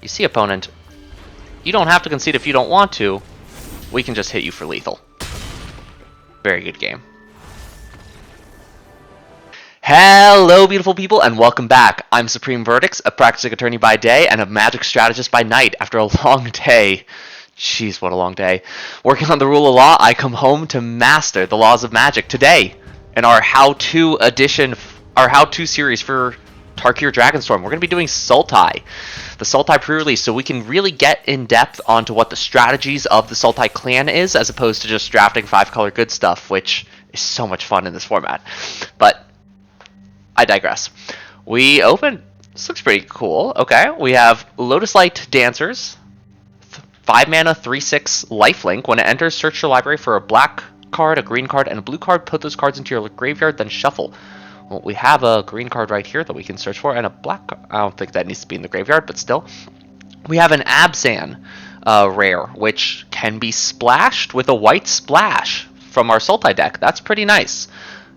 You see, opponent, you don't have to concede if you don't want to. We can just hit you for lethal. Very good game. Hello, beautiful people, and welcome back. I'm Supreme Verdicts, a practicing attorney by day and a magic strategist by night. After a long day, jeez, what a long day, working on the rule of law, I come home to master the laws of magic. Today, in our how-to edition, our how-to series for Tarkir Dragonstorm, we're going to be doing Sultai, the Sultai pre-release, so we can really get in depth onto what the strategies of the Sultai clan is, as opposed to just drafting 5-color good stuff, which is so much fun in this format. But I digress. We open. This looks pretty cool. Okay, we have Lotus Light Dancers, 5 mana, 3/6 lifelink. When it enters, search your library for a black card, a green card, and a blue card. Put those cards into your graveyard, then shuffle. Well, we have a green card right here that we can search for, and a black card. I don't think that needs to be in the graveyard, but still. We have an Abzan rare, which can be splashed with a white splash from our Sultai deck. That's pretty nice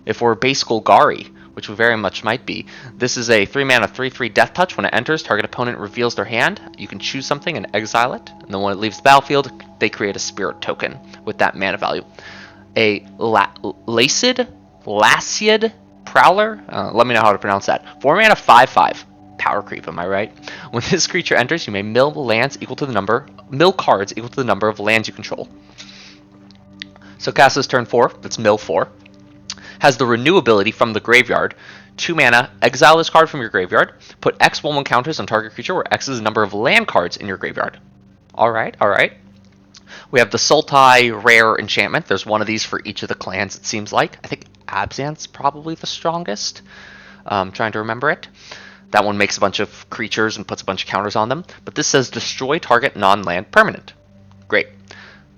if we're base Golgari, which we very much might be. This is a 3 mana 3/3 Death Touch. When it enters, target opponent reveals their hand. You can choose something and exile it, and then when it leaves the battlefield, they create a spirit token with that mana value. A Lacid Prowler? Let me know how to pronounce that. 4 mana 5/5. Power creep, am I right? When this creature enters, you may mill cards equal to the number of lands you control. So cast this turn 4, that's mill 4. Has the renew ability from the graveyard. 2 mana, exile this card from your graveyard. Put X 1/1 counters on target creature, where X is the number of land cards in your graveyard. Alright, alright. We have the Sultai rare enchantment. There's one of these for each of the clans, it seems like. I think Abzan's probably the strongest. Trying to remember it. That one makes a bunch of creatures and puts a bunch of counters on them. But this says destroy target non-land permanent. Great.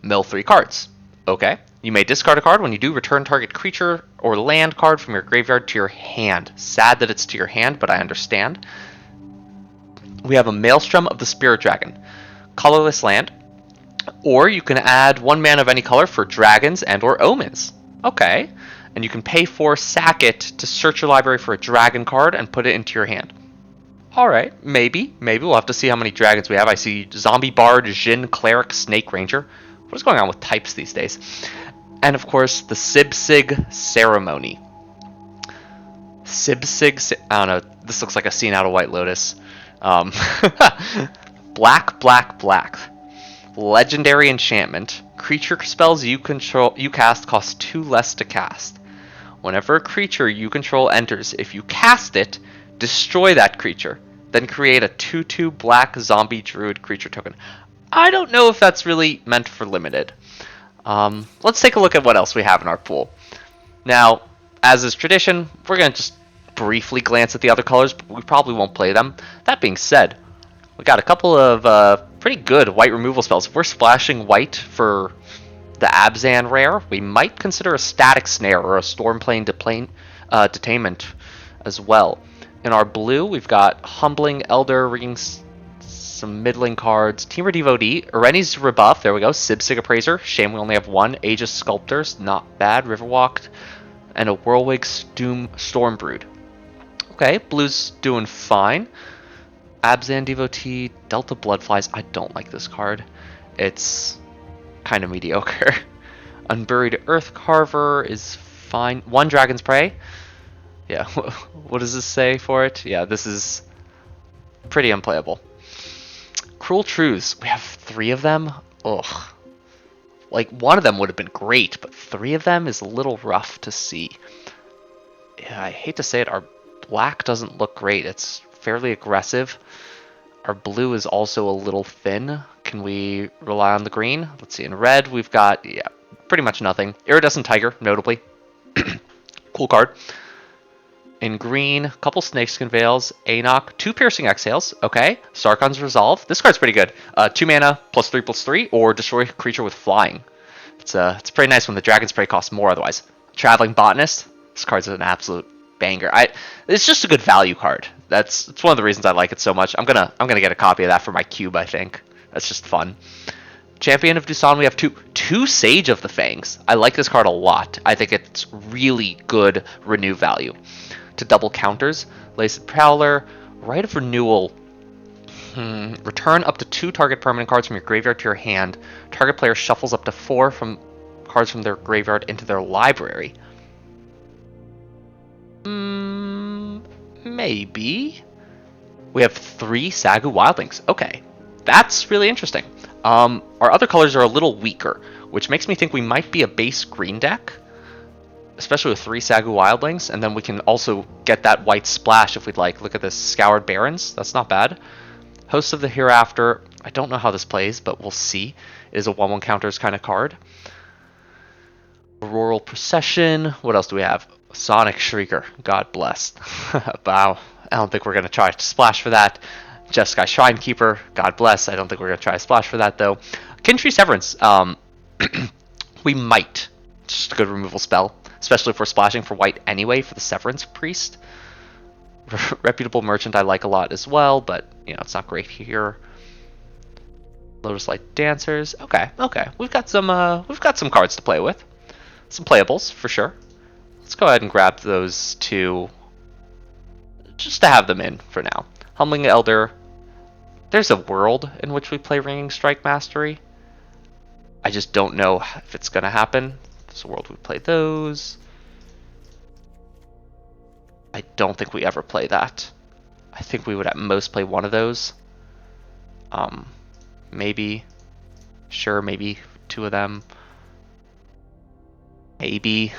Mill 3 cards. Okay. You may discard a card. When you do, return target creature or land card from your graveyard to your hand. Sad that it's to your hand, but I understand. We have a Maelstrom of the Spirit Dragon. Colorless land. Or you can add 1 mana of any color for dragons and or omens. Okay. And you can pay 4, sack it to search your library for a dragon card and put it into your hand. Alright, maybe. Maybe we'll have to see how many dragons we have. I see Zombie Bard, Jin, Cleric, Snake Ranger. What is going on with types these days? And of course, the Sibsig Ceremony. I don't know, this looks like a scene out of White Lotus. Black. Legendary enchantment. Creature spells you cast cost 2 less to cast. Whenever a creature you control enters, if you cast it, destroy that creature. Then create a 2/2 black zombie druid creature token. I don't know if that's really meant for limited. Let's take a look at what else we have in our pool. Now, as is tradition, we're going to just briefly glance at the other colors, but we probably won't play them. That being said, we got a couple of pretty good white removal spells. If we're splashing white for the Abzan rare, we might consider a Static Snare or a Stormplane Detainment as well. In our blue, we've got Humbling Elder, Rings, some middling cards. Temur Devotee, Ireni's Rebuff, there we go. Sibsig Appraiser, shame we only have 1. Aegis Sculptors, not bad. Riverwalk, and a Whirlwig Stormbrood. Okay, blue's doing fine. Abzan Devotee, Delta Bloodflies. I don't like this card. It's kind of mediocre. Unburied Earth Carver is fine. 1 Dragon's Prey. Yeah, what does this say for it? Yeah, this is pretty unplayable. Cruel Truths. We have 3 of them. Ugh. Like, 1 of them would have been great, but 3 of them is a little rough to see. Yeah, I hate to say it, our black doesn't look great. It's fairly aggressive. Our blue is also a little thin. Can we rely on the green? Let's see. In red, we've got, yeah, pretty much nothing. Iridescent Tiger, notably. Cool card. In green, a couple Snakeskin Veils, Anok, 2 Piercing Exhales, okay. Sarkon's Resolve. This card's pretty good. 2 mana, +3/+3, or destroy a creature with flying. It's pretty nice when the Dragon Spray costs more otherwise. Traveling Botanist. This card's an absolute banger. It's just a good value card. It's one of the reasons I like it so much. I'm gonna get a copy of that for my cube, I think. That's just fun. Champion of Dusan, we have two Sage of the Fangs. I like this card a lot. I think it's really good renew value. To double counters, Laced Prowler, Right of Renewal. Return up to 2 target permanent cards from your graveyard to your hand. Target player shuffles up to 4 from cards from their graveyard into their library. Maybe. We have 3 Sagu Wildlings. Okay, that's really interesting. Our other colors are a little weaker, which makes me think we might be a base green deck, especially with 3 Sagu Wildlings, and then we can also get that white splash if we'd like. Look at this, Scoured Barrens. That's not bad. Hosts of the Hereafter. I don't know how this plays, but we'll see. It is a 1/1 counters kind of card. Auroral Procession. What else do we have? Sonic Shrieker. God bless. Wow. I don't think we're going to try to splash for that. Jeskai Shrinekeeper. God bless. I don't think we're going to try to splash for that, though. Kintree Severance. We might. Just a good removal spell, especially if we're splashing for white anyway for the Severance Priest. Reputable Merchant I like a lot as well, but you know it's not great here. Lotus Light Dancers. Okay. We've got some cards to play with. Some playables for sure. Let's go ahead and grab those 2 just to have them in for now. Humbling Elder. There's a world in which we play Ringing Strike Mastery. I just don't know if it's going to happen. There's a world we play those. I don't think we ever play that. I think we would at most play one of those. Maybe. Sure, maybe 2 of them. Maybe.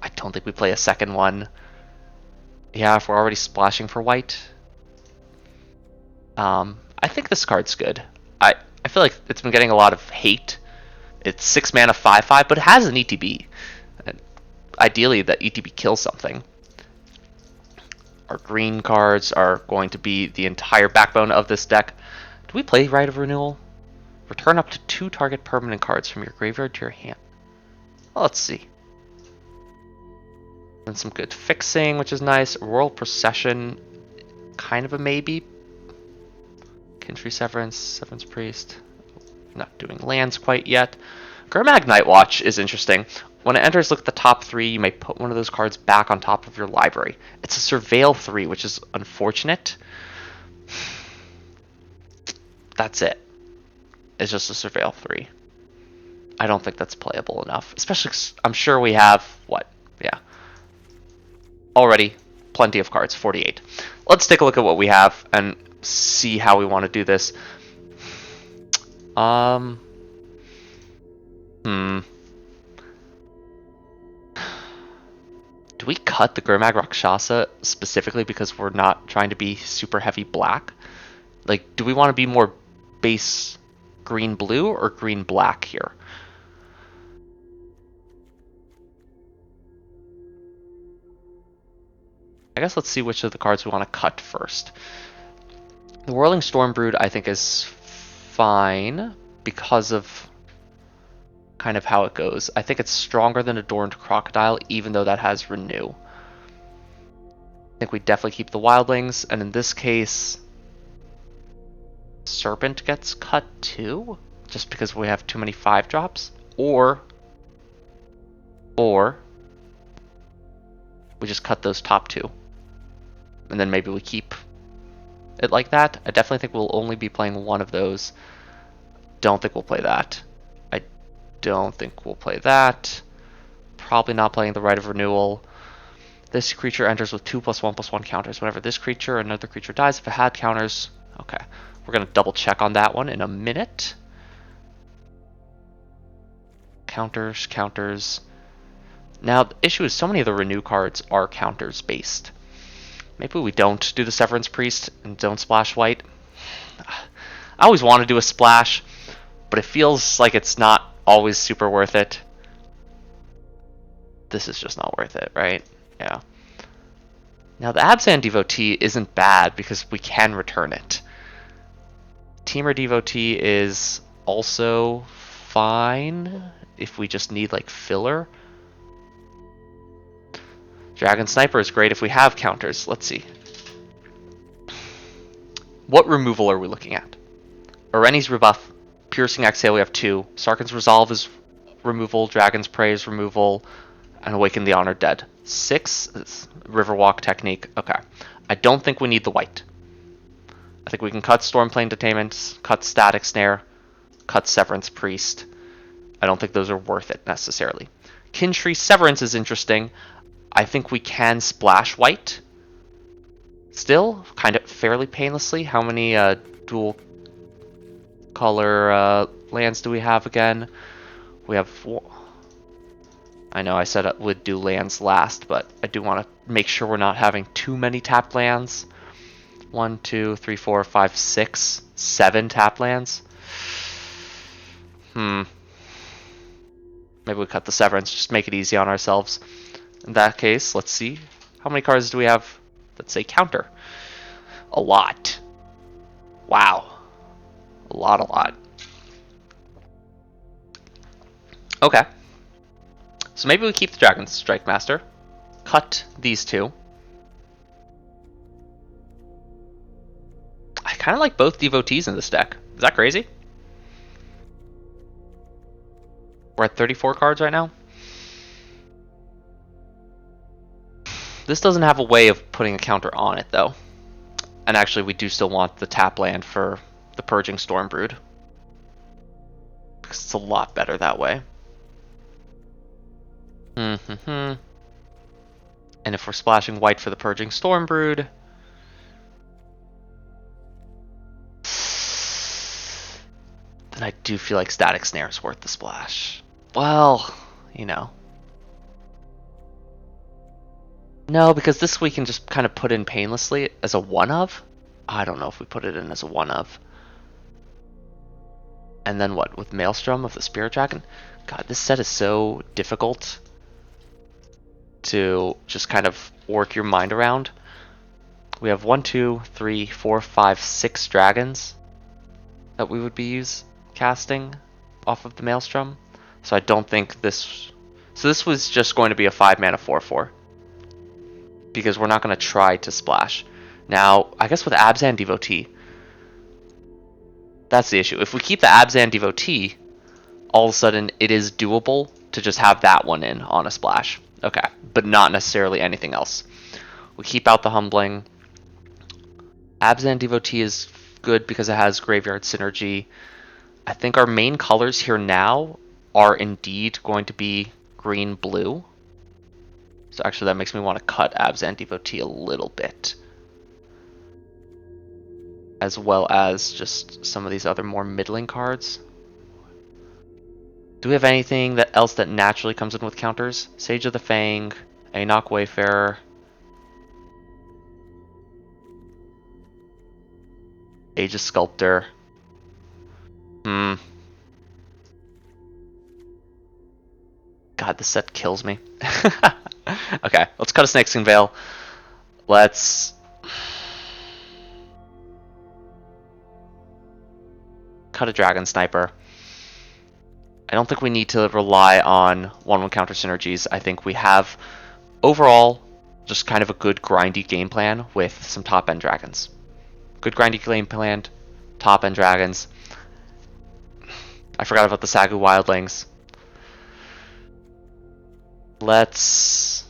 I don't think we play a second one. Yeah, if we're already splashing for white. I think this card's good. I feel like it's been getting a lot of hate. It's 6 mana 5/5, but it has an ETB. And ideally, that ETB kills something. Our green cards are going to be the entire backbone of this deck. Do we play Rite of Renewal? Return up to 2 target permanent cards from your graveyard to your hand. Well, let's see. And some good fixing, which is nice. Auroral Procession, kind of a maybe. Kintree Severance, Severance Priest. Not doing lands quite yet. Gurmag Nightwatch is interesting. When it enters, look at the top 3. You may put one of those cards back on top of your library. It's a Surveil 3, which is unfortunate. That's it. It's just a Surveil 3. I don't think that's playable enough. Especially 'cause I'm sure we have, what? Yeah. Already plenty of cards, 48. Let's take a look at what we have and see how we want to do this. Do we cut the Gurmag Rakshasa specifically because we're not trying to be super heavy black? Like, do we want to be more base green-blue or green-black here? I guess let's see which of the cards we want to cut first. The Whirling Stormbrood, I think, is fine because of kind of how it goes. I think it's stronger than Adorned Crocodile, even though that has Renew. I think we definitely keep the Wildlings, and in this case, Serpent gets cut too, just because we have too many 5-drops. Or we just cut those top 2. And then maybe we keep it like that. I definitely think we'll only be playing one of those. Don't think we'll play that. I don't think we'll play that. Probably not playing the Rite of Renewal. This creature enters with 2+1/+1 counters. Whenever this creature or another creature dies, if it had counters... Okay, we're going to double check on that one in a minute. Counters. Now, the issue is so many of the Renew cards are counters based. Maybe we don't do the Severance Priest and don't splash white. I always want to do a splash, but it feels like it's not always super worth it. This is just not worth it, right? Yeah. Now, the Abzan Devotee isn't bad because we can return it. Temur Devotee is also fine if we just need, like, filler. Dragon Sniper is great if we have counters. Let's see. What removal are we looking at? Oreni's Rebuff, Piercing Exhale, we have 2. Sarkhan's Resolve is removal, Dragon's Prey is removal, and Awaken the Honored Dead. 6 is Riverwalk Technique. Okay. I don't think we need the white. I think we can cut Stormplane Detainment, cut Static Snare, cut Severance Priest. I don't think those are worth it necessarily. Kintree Severance is interesting. I think we can splash white. Still, kind of fairly painlessly. How many dual color lands do we have again? We have 4. I know I said I would do lands last, but I do want to make sure we're not having too many tapped lands. 1, 2, 3, 4, 5, 6, 7 tapped lands. Maybe we cut the Severance, just make it easy on ourselves. In that case, let's see. How many cards do we have that say counter? A lot. Wow. A lot. Okay. So maybe we keep the Dragon Strike Master. Cut these 2. I kind of like both Devotees in this deck. Is that crazy? We're at 34 cards right now. This doesn't have a way of putting a counter on it, though. And actually, we do still want the tap land for the Purging Stormbrood. Because it's a lot better that way. And if we're splashing white for the Purging Stormbrood... then I do feel like Static Snare is worth the splash. Well, you know. No, because this we can just kind of put in painlessly as a one-of. I don't know if we put it in as a one-of. And then what? With Maelstrom of the Spirit Dragon? God, this set is so difficult to just kind of work your mind around. We have 1, 2, 3, 4, 5, 6 dragons that we would be casting off of the Maelstrom. So I don't think this... So this was just going to be a 5-mana 4/4. Because we're not going to try to splash. Now, I guess with Abzan Devotee, that's the issue. If we keep the Abzan Devotee, all of a sudden it is doable to just have that one in on a splash. Okay, but not necessarily anything else. We keep out the Humbling. Abzan Devotee is good because it has Graveyard Synergy. I think our main colors here now are indeed going to be green-blue. So actually that makes me want to cut Abzan Devotee a little bit. As well as just some of these other more middling cards. Do we have anything else that naturally comes in with counters? Sage of the Fang, Enoch Wayfarer, Aegis Sculptor. God, this set kills me. Okay, let's cut a Snakeskin Veil. Let's... cut a Dragon Sniper. I don't think we need to rely on 1/1 counter synergies. I think we have, overall, just kind of a good grindy game plan with some top-end dragons. Good grindy game plan, top-end dragons. I forgot about the Sagu Wildlings. Let's...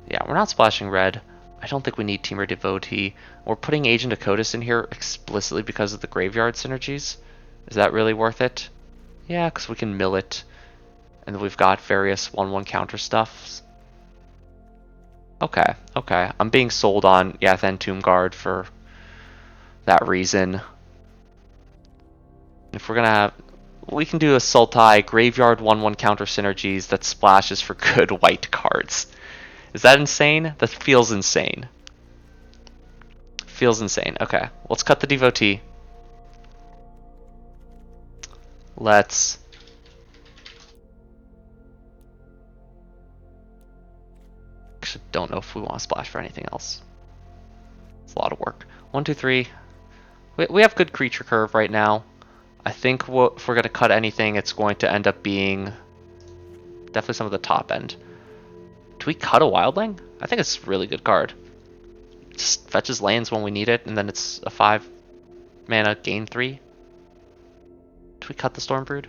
yeah, we're not splashing red. I don't think we need Temur Devotee. We're putting Agent Akotis in here explicitly because of the graveyard synergies. Is that really worth it? Yeah, because we can mill it. And then we've got various 1/1 counter stuffs. Okay, okay. I'm being sold on Yathan Tomb Guard for that reason. If we're gonna have... we can do a Sultai graveyard 1/1 counter synergies that splashes for good white cards. Is that insane? That feels insane. Feels insane. Okay, let's cut the Devotee. Let's... actually don't know if we want to splash for anything else. It's a lot of work. 1, 2, 3. We have good creature curve right now. I think if we're going to cut anything, it's going to end up being definitely some of the top end. Do we cut a Wildling? I think it's a really good card. Just fetches lands when we need it, and then it's a 5 mana gain 3. Do we cut the Stormbrood?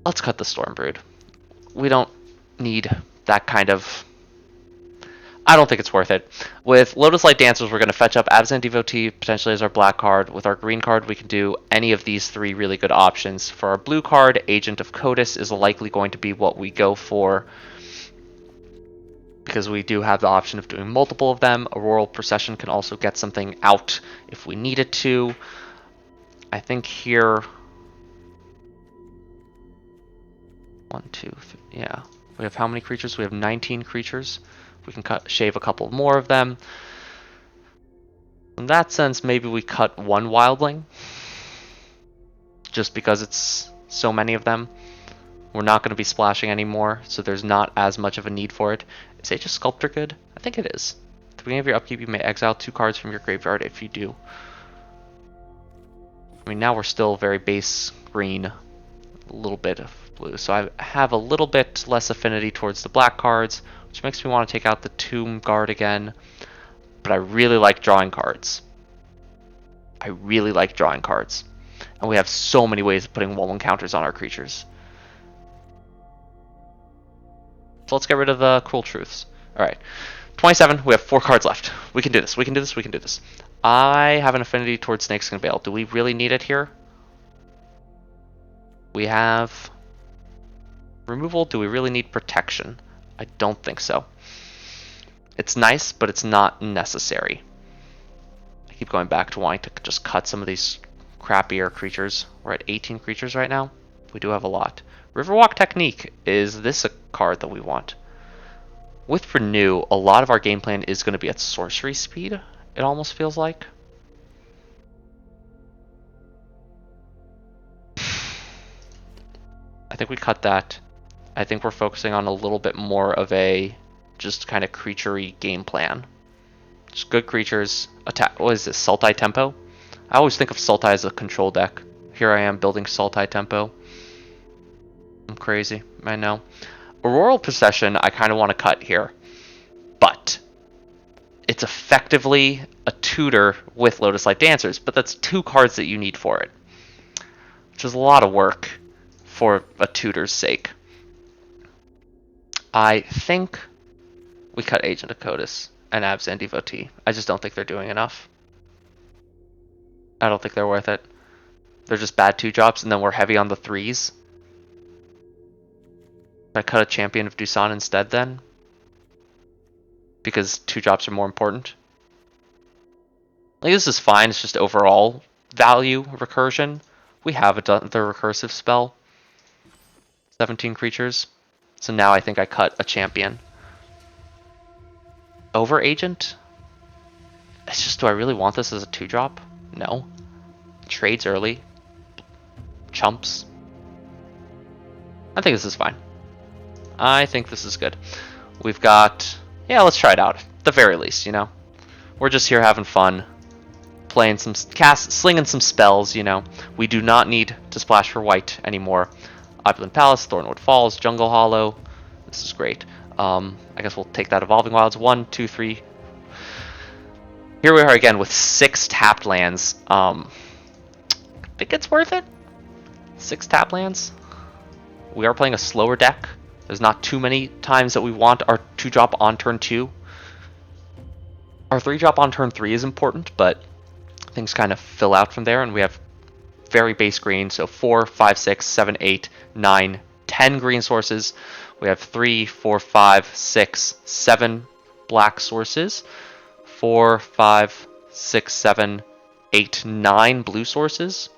Let's cut the Stormbrood. we don't need that kind of... I don't think it's worth it. With Lotus Light Dancers, we're going to fetch up Absent Devotee, potentially as our black card. With our green card, we can do any of these three really good options. For our blue card, Agent of Codas is likely going to be what we go for, because we do have the option of doing multiple of them. Auroral Procession can also get something out if we needed to. I think here... 1, 2, 3, yeah. We have how many creatures? We have 19 creatures. We can shave a couple more of them. In that sense, maybe we cut one wildling, just because it's so many of them. We're not going to be splashing anymore, so there's not as much of a need for it. Is Age of Sculptor good? I think it is. At the beginning of your upkeep, you may exile 2 cards from your graveyard if you do. I mean, now we're still very base green, a little bit of blue, so I have a little bit less affinity towards the black cards, which makes me want to take out the Tomb Guard again. But I really like drawing cards. I really like drawing cards. And we have so many ways of putting wall encounters on our creatures. So let's get rid of the Cruel Truths. Alright. 27, we have 4 cards left. We can do this, we can do this, we can do this. I have an affinity towards Snakeskin Veil. Do we really need it here? We have removal. Do we really need protection? I don't think so. It's nice, but it's not necessary. I keep going back to wanting to just cut some of these crappier creatures. We're at 18 creatures right now. We do have a lot. Riverwalk Technique. Is this a card that we want? With Renew, a lot of our game plan is going to be at sorcery speed, it almost feels like. I think we cut that. I think we're focusing on a little bit more of a just kind of creature-y game plan. Just good creatures. Attack. What is this? Sultai Tempo? I always think of Sultai as a control deck. Here I am building Sultai Tempo. I'm crazy. I know. Auroral Procession I kind of want to cut here. But it's effectively a tutor with Lotus Light Dancers. But that's 2 cards that you need for it. Which is a lot of work for a tutor's sake. I think we cut Agent of Codas and Absent Devotee. I just don't think they're doing enough. I don't think they're worth it. They're just bad 2-drops, and then we're heavy on the 3s. I cut a Champion of Dusan instead then? Because 2-drops are more important. I think this is fine, it's just overall value recursion. We have the recursive spell. 17 creatures. So now I think I cut a champion. Over Agent? It's just, do I really want this as a 2-drop? No. Trades early. Chumps. I think this is fine. I think this is good. We've got... Yeah, let's try it out. At the very least, you know. We're just here having fun. Playing some... slinging some spells, you know. We do not need to splash for white anymore. Opulent Palace, Thornwood Falls, Jungle Hollow. This is great. I guess we'll take that Evolving Wilds. 1, 2, 3. Here we are again with 6 tapped lands. I think it's worth it. 6 tapped lands. We are playing a slower deck. There's not too many times that we want our 2-drop on turn 2. Our 3-drop on turn 3 is important, but things kind of fill out from there, and we have very base green, so 4, 5, 6, 7, 8, 9, 10 green sources. We have 3, 4, 5, 6, 7 black sources. 4, 5, 6, 7, 8, 9 blue sources.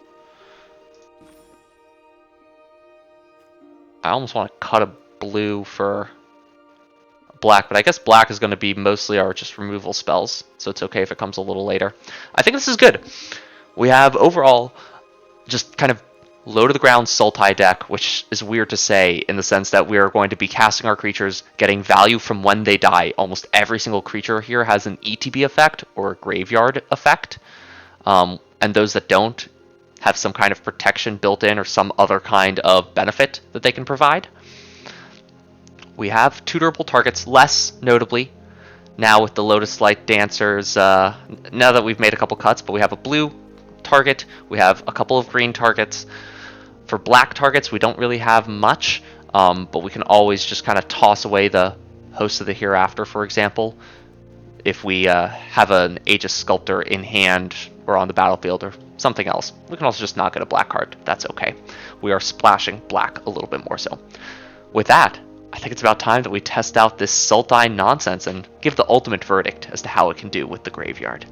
I almost want to cut a blue for black, but I guess black is going to be mostly our just removal spells, so it's okay if it comes a little later. I think this is good. We have overall just kind of low to the ground Sultai deck, which is weird to say in the sense that we are going to be casting our creatures, getting value from when they die. Almost every single creature here has an ETB effect or a graveyard effect, and those that don't have some kind of protection built in or some other kind of benefit that they can provide. We have tutorable targets, less notably now with the Lotus Light Dancers, now that we've made a couple cuts, but we have a blue target, we have a couple of green targets. For black targets, we don't really have much. But we can always just kind of toss away the Host of the Hereafter, for example, if we have an Aegis Sculptor in hand or on the battlefield or something else. We can also just not get a black card. That's okay. We are splashing black a little bit more so. With that, I think it's about time that we test out this Sultai nonsense and give the ultimate verdict as to how it can do with the graveyard.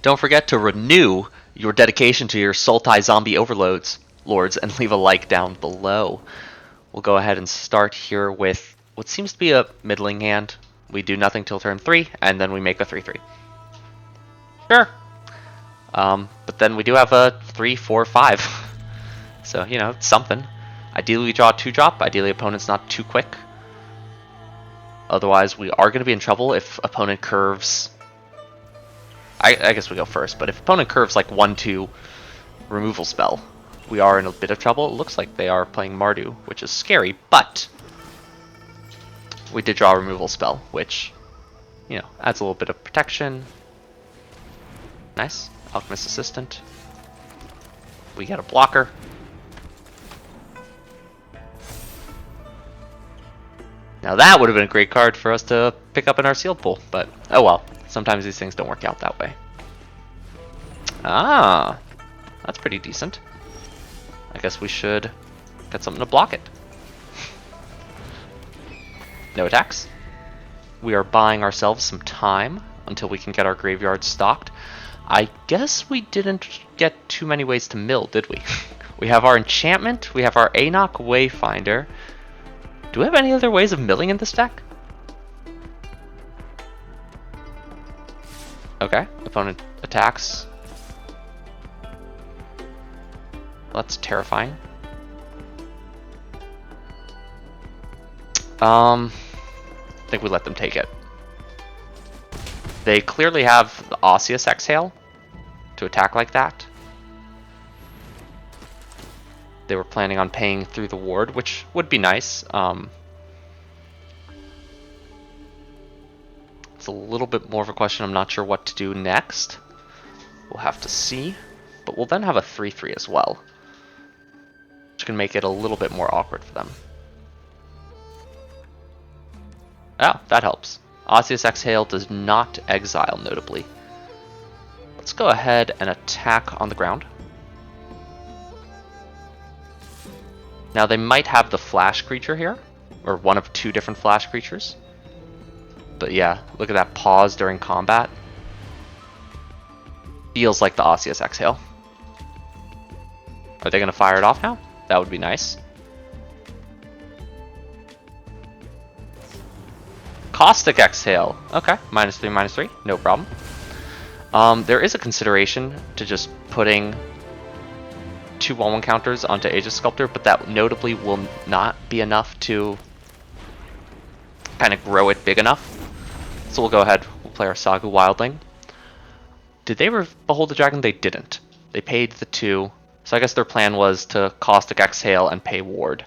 Don't forget to renew your dedication to your Sultai zombie overloads, lords, and leave a like down below. We'll go ahead and start here with what seems to be a middling hand. We do nothing till turn 3, and then we make a 3/3. Sure. But then we do have a 3, 4, 5. So, you know, it's something. Ideally we draw a 2-drop. Ideally opponent's not too quick. Otherwise we are going to be in trouble if opponent curves... I guess we go first, but if opponent curves like 1-2 removal spell, we are in a bit of trouble. It looks like they are playing Mardu, which is scary, but we did draw a removal spell, which, you know, adds a little bit of protection. Nice. Alchemist Assistant. We get a blocker. Now that would have been a great card for us to pick up in our sealed pool, but oh well. Sometimes these things don't work out that way. Ah, that's pretty decent. I guess we should get something to block it. No attacks. We are buying ourselves some time until we can get our graveyard stocked. I guess we didn't get too many ways to mill, did we? We have our enchantment, we have our Anok Wayfinder. Do we have any other ways of milling in this deck? Okay, opponent attacks. That's terrifying. I think we let them take it. They clearly have the Osseous Exhale to attack like that. They were planning on paying through the ward, which would be nice. It's a little bit more of a question. I'm not sure what to do next. We'll have to see. But we'll then have a 3/3 as well, which can make it a little bit more awkward for them. Oh, that helps. Osseous Exhale does not exile, notably. Let's go ahead and attack on the ground. Now they might have the flash creature here, or one of 2 different flash creatures. But yeah, look at that pause during combat. Feels like the Osseous Exhale. Are they going to fire it off now? That would be nice. Caustic Exhale. Okay, -3/-3, no problem. There is a consideration to just putting 2 1/1 counters onto Aegis Sculptor, but that notably will not be enough to kind of grow it big enough. So we'll go ahead, we'll play our Sagu Wildling. Did they Behold the Dragon? They didn't. They paid the 2, so I guess their plan was to Caustic Exhale and pay ward.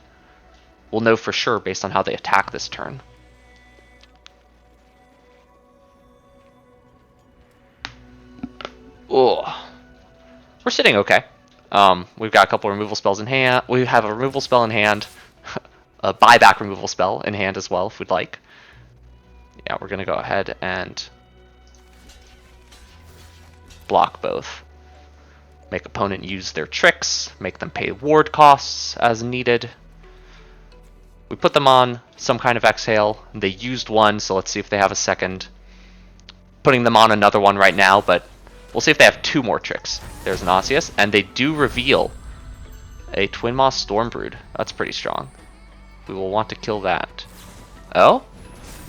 We'll know for sure based on how they attack this turn. Oh, we're sitting okay. We've got a couple removal spells in hand. We have a removal spell in hand, a buyback removal spell in hand as well, if we'd like. Yeah, we're gonna go ahead and block both. Make opponent use their tricks, make them pay ward costs as needed. We put them on some kind of exhale. They used one, so let's see if they have a second. Putting them on another one right now, but we'll see if they have 2 more tricks. There's an Osseous, and they do reveal a Twin Maw Stormbrood. That's pretty strong. We will want to kill that. Oh?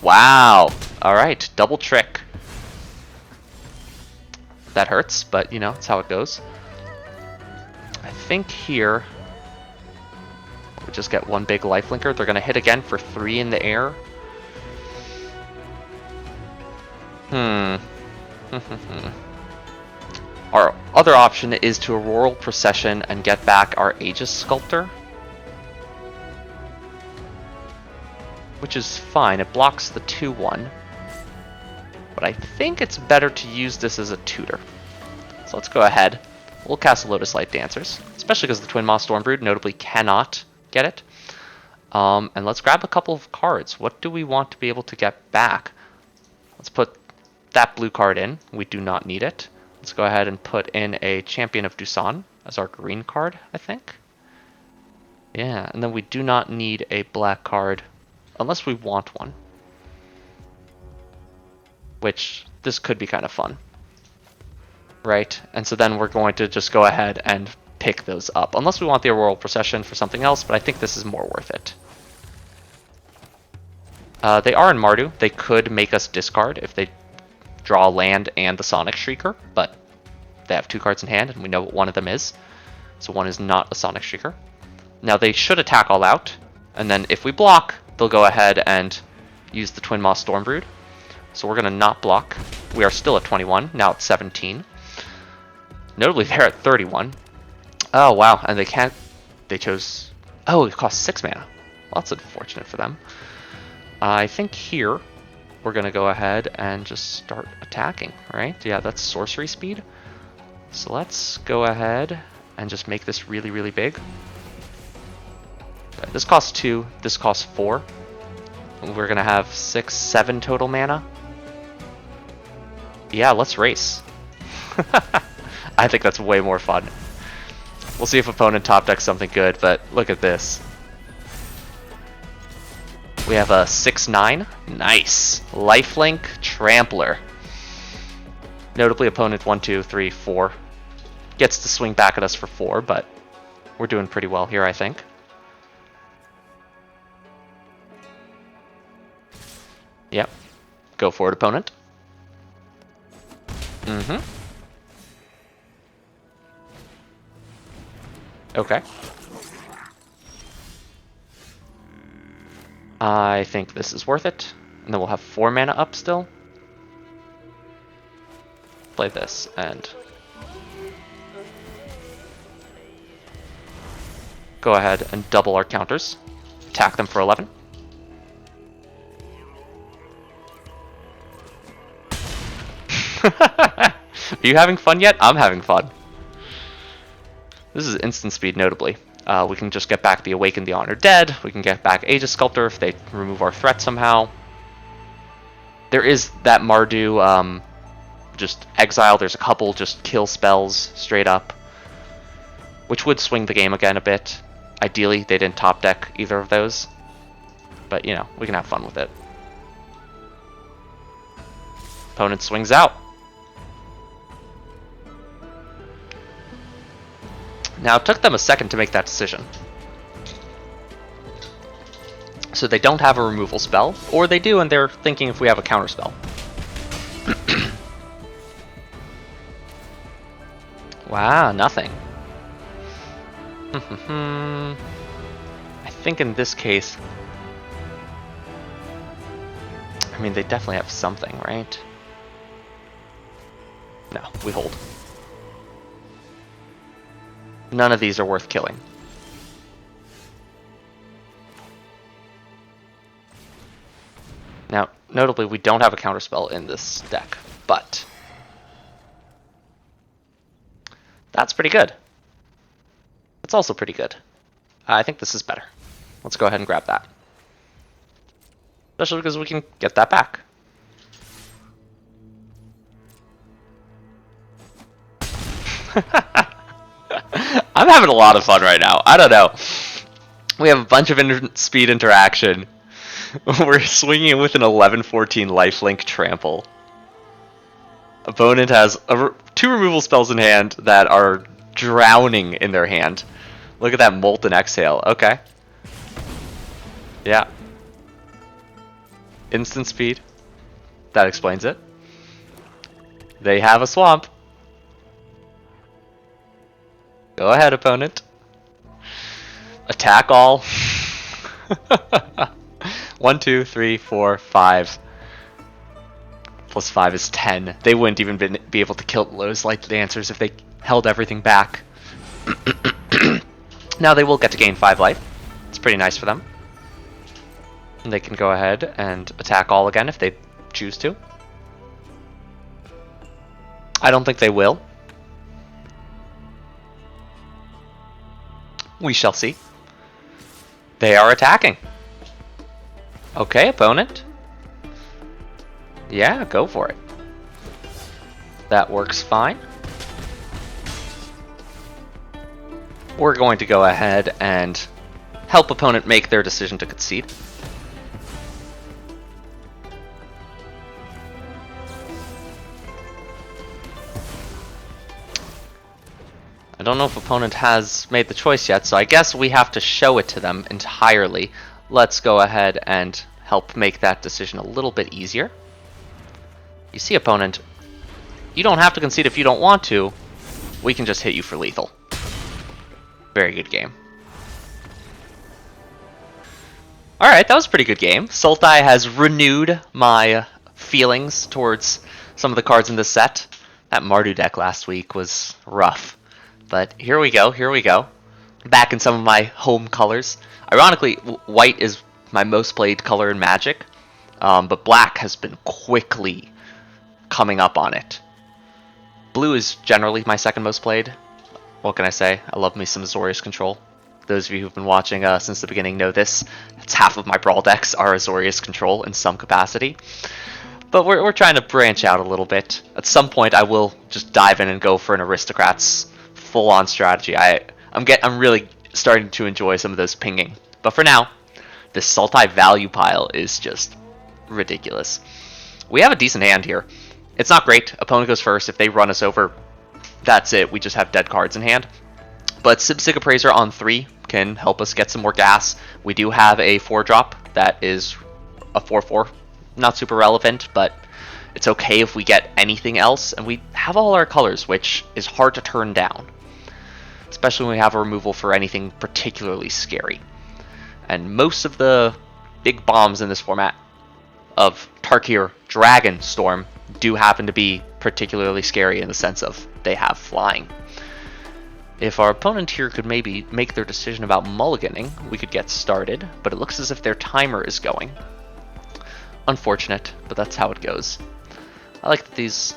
Wow. Alright, double trick. That hurts, but you know, that's how it goes. I think here we just get 1 big lifelinker. They're going to hit again for 3 in the air. Our other option is to Auroral Procession and get back our Aegis Sculptor, which is fine. It blocks the 2/1, but I think it's better to use this as a tutor. So let's go ahead. We'll cast Lotus Light Dancers, especially because the Twin Maw Stormbrood notably cannot get it. And let's grab a couple of cards. What do we want to be able to get back? Let's put that blue card in. We do not need it. Let's go ahead and put in a Champion of Dusan as our green card, I think. Yeah, and then we do not need a black card unless we want one. Which, this could be kind of fun. Right? And so then we're going to just go ahead and pick those up. Unless we want the Auroral Procession for something else, but I think this is more worth it. They are in Mardu. They could make us discard if they draw land and the Sonic Shrieker, but they have 2 cards in hand, and we know what one of them is. So one is not a Sonic Shrieker. Now they should attack all out, and then if we block, they'll go ahead and use the Twin Maw Stormbrood. So we're going to not block. We are still at 21, now at 17. Notably, they're at 31. Oh, wow, and they can't... They chose... Oh, it costs 6 mana. Well, that's unfortunate for them. I think here, we're going to go ahead and just start attacking, right? Yeah, that's sorcery speed. So let's go ahead and just make this really, really big. This costs 2, this costs 4. We're going to have 6, 7 total mana. Yeah, let's race. I think that's way more fun. We'll see if opponent top decks something good, but look at this. We have a 6/9. Nice. Lifelink Trampler. Notably, opponent 1, 2, 3, 4 gets to swing back at us for 4, but we're doing pretty well here, I think. Yep. Go for it, opponent. Okay. I think this is worth it. And then we'll have 4 mana up still. Play this and go ahead and double our counters. Attack them for 11. Are you having fun yet? I'm having fun. This is instant speed, notably. We can just get back the Awakened the Honored Dead. We can get back Aegis Sculptor if they remove our threat somehow. There is that Mardu just exile. There's a couple just kill spells straight up, which would swing the game again a bit. Ideally, they didn't top deck either of those. But, you know, we can have fun with it. Opponent swings out. Now, it took them a second to make that decision. So they don't have a removal spell, or they do and they're thinking if we have a counter spell. Wow, nothing. I think in this case... I mean, they definitely have something, right? No, we hold. None of these are worth killing. Now, notably, we don't have a counterspell in this deck, but that's pretty good. That's also pretty good. I think this is better. Let's go ahead and grab that. Especially because we can get that back. I'm having a lot of fun right now. I don't know. We have a bunch of speed interaction. We're swinging it with an 11/14 lifelink trample. Opponent has 2 removal spells in hand that are drowning in their hand. Look at that Molten Exhale. Okay. Yeah. Instant speed. That explains it. They have a swamp. Go ahead, opponent. Attack all. 1, 2, 3, 4, 5. Plus 5 is 10. They wouldn't even be able to kill those Light Dancers if they held everything back. Now they will get to gain 5 life. It's pretty nice for them. And they can go ahead and attack all again if they choose to. I don't think they will. We shall see. They are attacking. Okay, opponent. Yeah, go for it. That works fine. We're going to go ahead and help opponent make their decision to concede. I don't know if opponent has made the choice yet, so I guess we have to show it to them entirely. Let's go ahead and help make that decision a little bit easier. You see, opponent, you don't have to concede if you don't want to. We can just hit you for lethal. Very good game. Alright, that was a pretty good game. Sultai has renewed my feelings towards some of the cards in this set. That Mardu deck last week was rough. But here we go, here we go. Back in some of my home colors. Ironically, white is my most played color in Magic, but black has been quickly coming up on it. Blue is generally my second most played. What can I say? I love me some Azorius Control. Those of you who've been watching since the beginning know this. It's half of my Brawl decks are Azorius Control in some capacity. But we're trying to branch out a little bit. At some point, I will just dive in and go for an Aristocrats full-on strategy. I'm really starting to enjoy some of those pinging. But for now, this Sultai value pile is just ridiculous. We have a decent hand here. It's not great. Opponent goes first. If they run us over, that's it. We just have dead cards in hand. But Sig Appraiser on 3 can help us get some more gas. We do have a 4-drop that is a 4/4. Not super relevant, but it's okay if we get anything else. And we have all our colors, which is hard to turn down. Especially when we have a removal for anything particularly scary. And most of the big bombs in this format of Tarkir Dragonstorm do happen to be particularly scary in the sense of they have flying. If our opponent here could maybe make their decision about mulliganing, we could get started, but it looks as if their timer is going. Unfortunate, but that's how it goes. I like that these...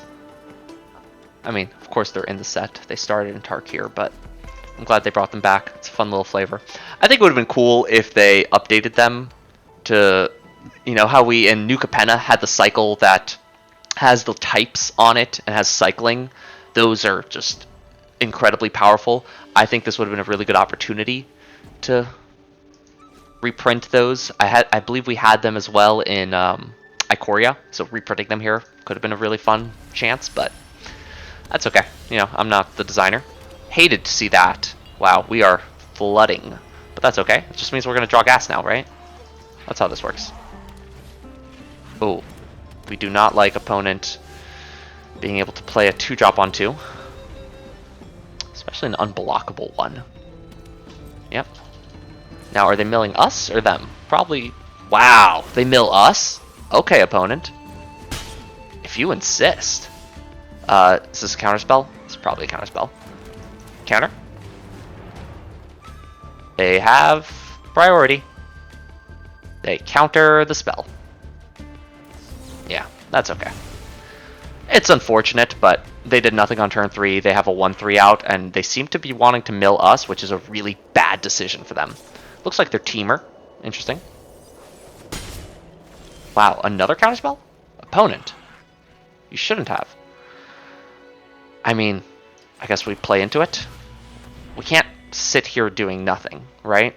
I mean, of course they're in the set. They started in Tarkir, but I'm glad they brought them back. It's a fun little flavor. I think it would have been cool if they updated them to, you know, how we in New Capenna had the cycle that has the types on it and has cycling. Those are just incredibly powerful. I think this would have been a really good opportunity to reprint those. I believe we had them as well in Ikoria, so reprinting them here could have been a really fun chance, but that's okay. You know, I'm not the designer. Hated to see that. Wow, we are flooding, but that's okay. It just means we're gonna draw gas now, right? That's how this works. Oh, we do not like opponent being able to play a 2-drop on 2. Especially an unblockable one. Yep. Now, are they milling us or them? Probably... Wow, they mill us? Okay, opponent. If you insist. Is this a counterspell? It's probably a counterspell. Counter? They have priority. They counter the spell. Yeah, that's okay. It's unfortunate, but they did nothing on turn 3. They have a 1/3 out, and they seem to be wanting to mill us, which is a really bad decision for them. Looks like they're teamer. Interesting. Wow, another counterspell? Opponent. You shouldn't have. I mean, I guess we play into it. We can't sit here doing nothing, right?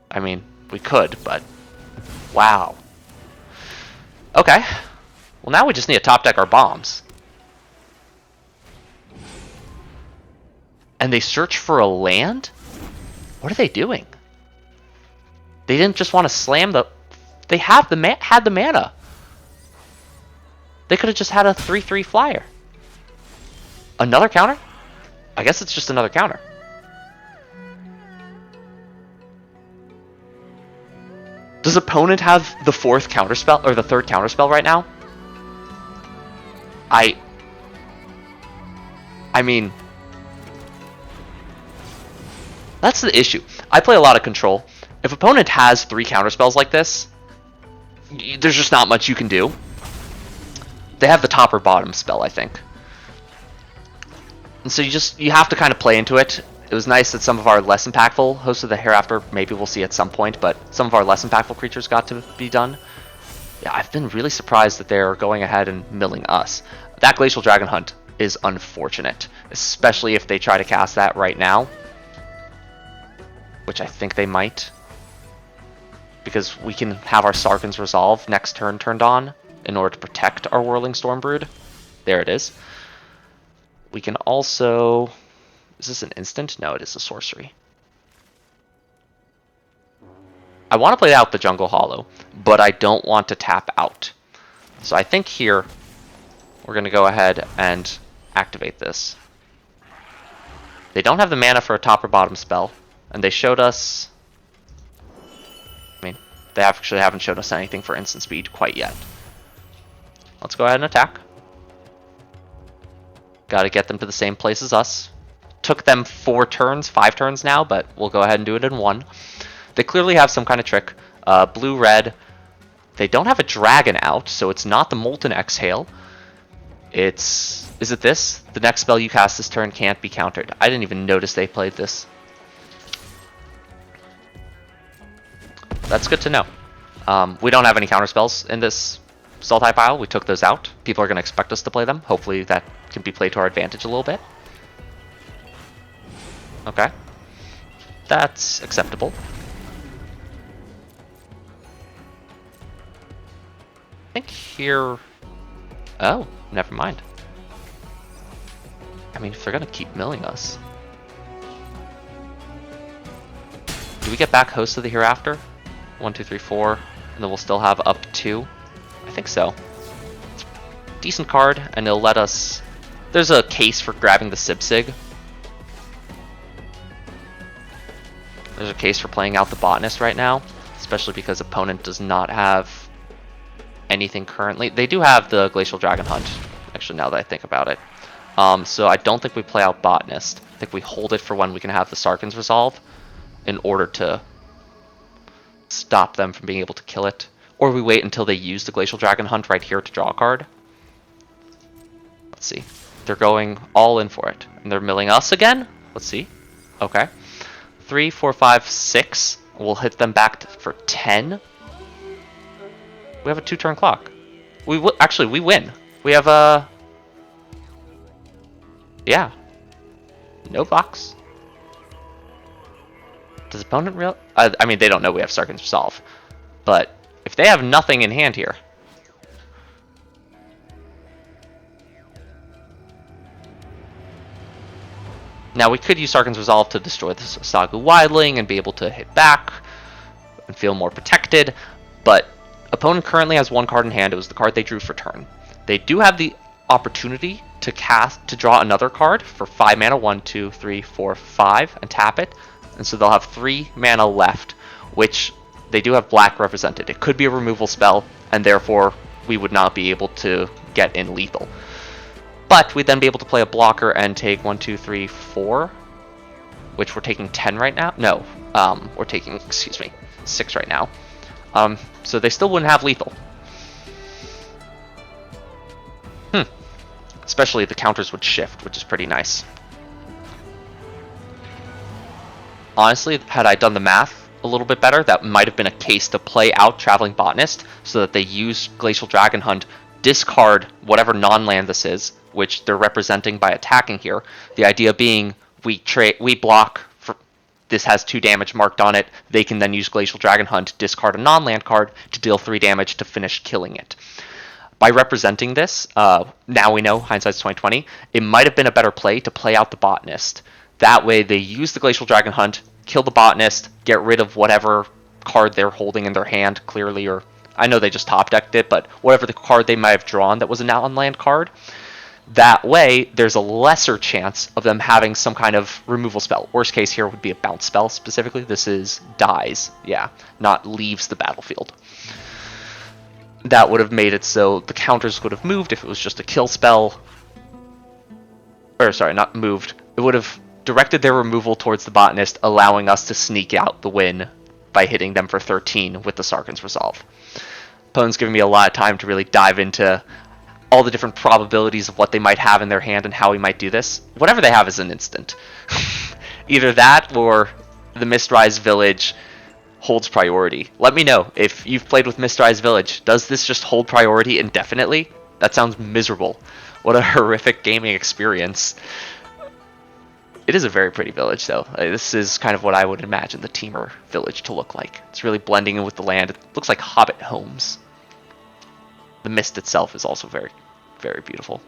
I mean, we could, but... Wow. Okay. Well, now we just need to top deck our bombs. And they search for a land? What are they doing? They didn't just want to slam the... They have had the mana. They could have just had a 3/3 flyer. Another counter? I guess it's just another counter. Does opponent have the 4th counterspell or the 3rd counterspell right now? I mean, that's the issue. I play a lot of control. If opponent has 3 counterspells like this, there's just not much you can do. They have the top or bottom spell, I think. And so you have to kind of play into it. It was nice that some of our less impactful Hosts of the Hereafter, maybe we'll see at some point, but some of our less impactful creatures got to be done. Yeah, I've been really surprised that they're going ahead and milling us. That Glacial Dragon Hunt is unfortunate, especially if they try to cast that right now, which I think they might, because we can have our Sarkhan's Resolve next turn turned on in order to protect our Whirling Stormbrood. There it is. We can also... Is this an instant? No, it is a sorcery. I want to play out the Jungle Hollow, but I don't want to tap out. So I think here we're going to go ahead and activate this. They don't have the mana for a top or bottom spell, and they showed us... I mean, they actually haven't showed us anything for instant speed quite yet. Let's go ahead and attack. Got to get them to the same place as us. Took them 5 turns now, but we'll go ahead and do it in 1. They clearly have some kind of trick. Blue-red. They don't have a dragon out, so it's not the Molten Exhale. It's... Is it this? The next spell you cast this turn can't be countered. I didn't even notice they played this. That's good to know. We don't have any counter spells in this Sultai pile. We took those out. People are going to expect us to play them. Hopefully that can be played to our advantage a little bit. Okay. That's acceptable. I think here... Oh, never mind. I mean, if they're going to keep milling us... Do we get back Host of the Hereafter? 1, 2, 3, 4, and then we'll still have up 2? I think so. It's a decent card, and it'll let us... There's a case for grabbing the Sibsig. There's a case for playing out the Botanist right now, especially because opponent does not have anything currently. They do have the Glacial Dragon Hunt, actually, now that I think about it. So I don't think we play out Botanist. I think we hold it for when we can have the Sarkhan's Resolve in order to stop them from being able to kill it. Or we wait until they use the Glacial Dragon Hunt right here to draw a card. Let's see. They're going all in for it. And they're milling us again? Let's see. Okay. 3, 4, 5, 6. We'll hit them back for 10. We have a 2-turn clock. Actually, we win. We have a... Yeah. No box. Does opponent real... I mean, they don't know we have Sarkhan's Resolve. But if they have nothing in hand here... Now, we could use Sarkhan's Resolve to destroy the Sagu Wildling and be able to hit back and feel more protected, but opponent currently has 1 card in hand. It was the card they drew for turn. They do have the opportunity to draw another card for 5 mana, 1, 2, 3, 4, 5, and tap it, and so they'll have 3 mana left, which they do have black represented. It could be a removal spell, and therefore we would not be able to get in lethal. But we'd then be able to play a blocker and take 1, 2, 3, 4, which we're taking 10 right now. No, we're taking, 6 right now. So they still wouldn't have lethal. Especially the counters would shift, which is pretty nice. Honestly, had I done the math a little bit better, that might have been a case to play out Traveling Botanist so that they use Glacial Dragon Hunt, discard whatever non-land this is, which they're representing by attacking here. The idea being we block, for this has 2 damage marked on it. They can then use Glacial Dragon Hunt, discard a non-land card to deal 3 damage to finish killing it. By representing this, now we know, hindsight's 2020, it might have been a better play to play out the Botanist. That way they use the Glacial Dragon Hunt, kill the Botanist, get rid of whatever card they're holding in their hand, clearly, or I know they just top-decked it, but whatever the card they might have drawn that was a non-land card. That way, there's a lesser chance of them having some kind of removal spell. Worst case here would be a bounce spell, specifically. This is dies, yeah, not leaves the battlefield. That would have made it so the counters would have moved if it was just a kill spell. Or, sorry, not moved. It would have directed their removal towards the Botanist, allowing us to sneak out the win by hitting them for 13 with the Sarkhan's Resolve. Opponent's giving me a lot of time to really dive into all the different probabilities of what they might have in their hand and how we might do this. Whatever they have is an instant. Either that or the Mistrise Village holds priority. Let me know if you've played with Mistrise Village. Does this just hold priority indefinitely? That sounds miserable. What a horrific gaming experience. It is a very pretty village, though. This is kind of what I would imagine the Teamer village to look like. It's really blending in with the land. It looks like Hobbit homes. The mist itself is also very, very beautiful.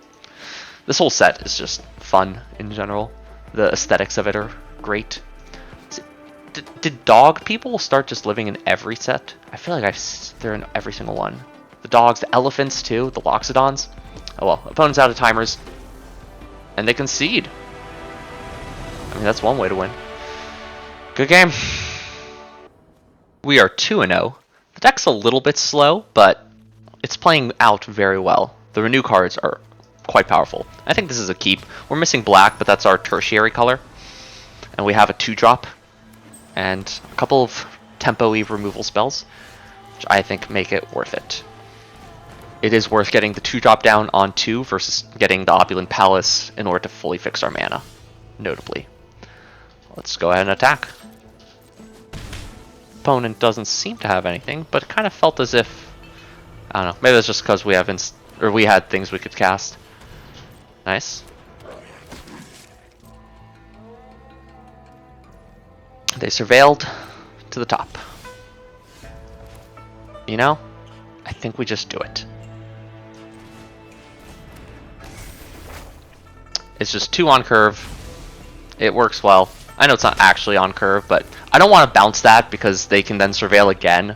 This whole set is just fun in general. The aesthetics of it are great. Did dog people start just living in every set? I feel like they're in every single one. The dogs, the elephants too, the Loxodons. Oh well, opponent's out of timers. And they concede. I mean, that's one way to win. Good game. We are 2-0. The deck's a little bit slow, but it's playing out very well. The renew cards are quite powerful. I think this is a keep. We're missing black, but that's our tertiary color. And we have a 2-drop and a couple of tempo-y removal spells, which I think make it worth it. It is worth getting the 2-drop down on 2 versus getting the Opulent Palace in order to fully fix our mana, notably. Let's go ahead and attack. Opponent doesn't seem to have anything, but it kind of felt as if, I don't know, maybe that's just because we had things we could cast. Nice. They surveilled to the top. You know, I think we just do it. It's just 2 on curve. It works well. I know it's not actually on curve, but I don't want to bounce that because they can then surveil again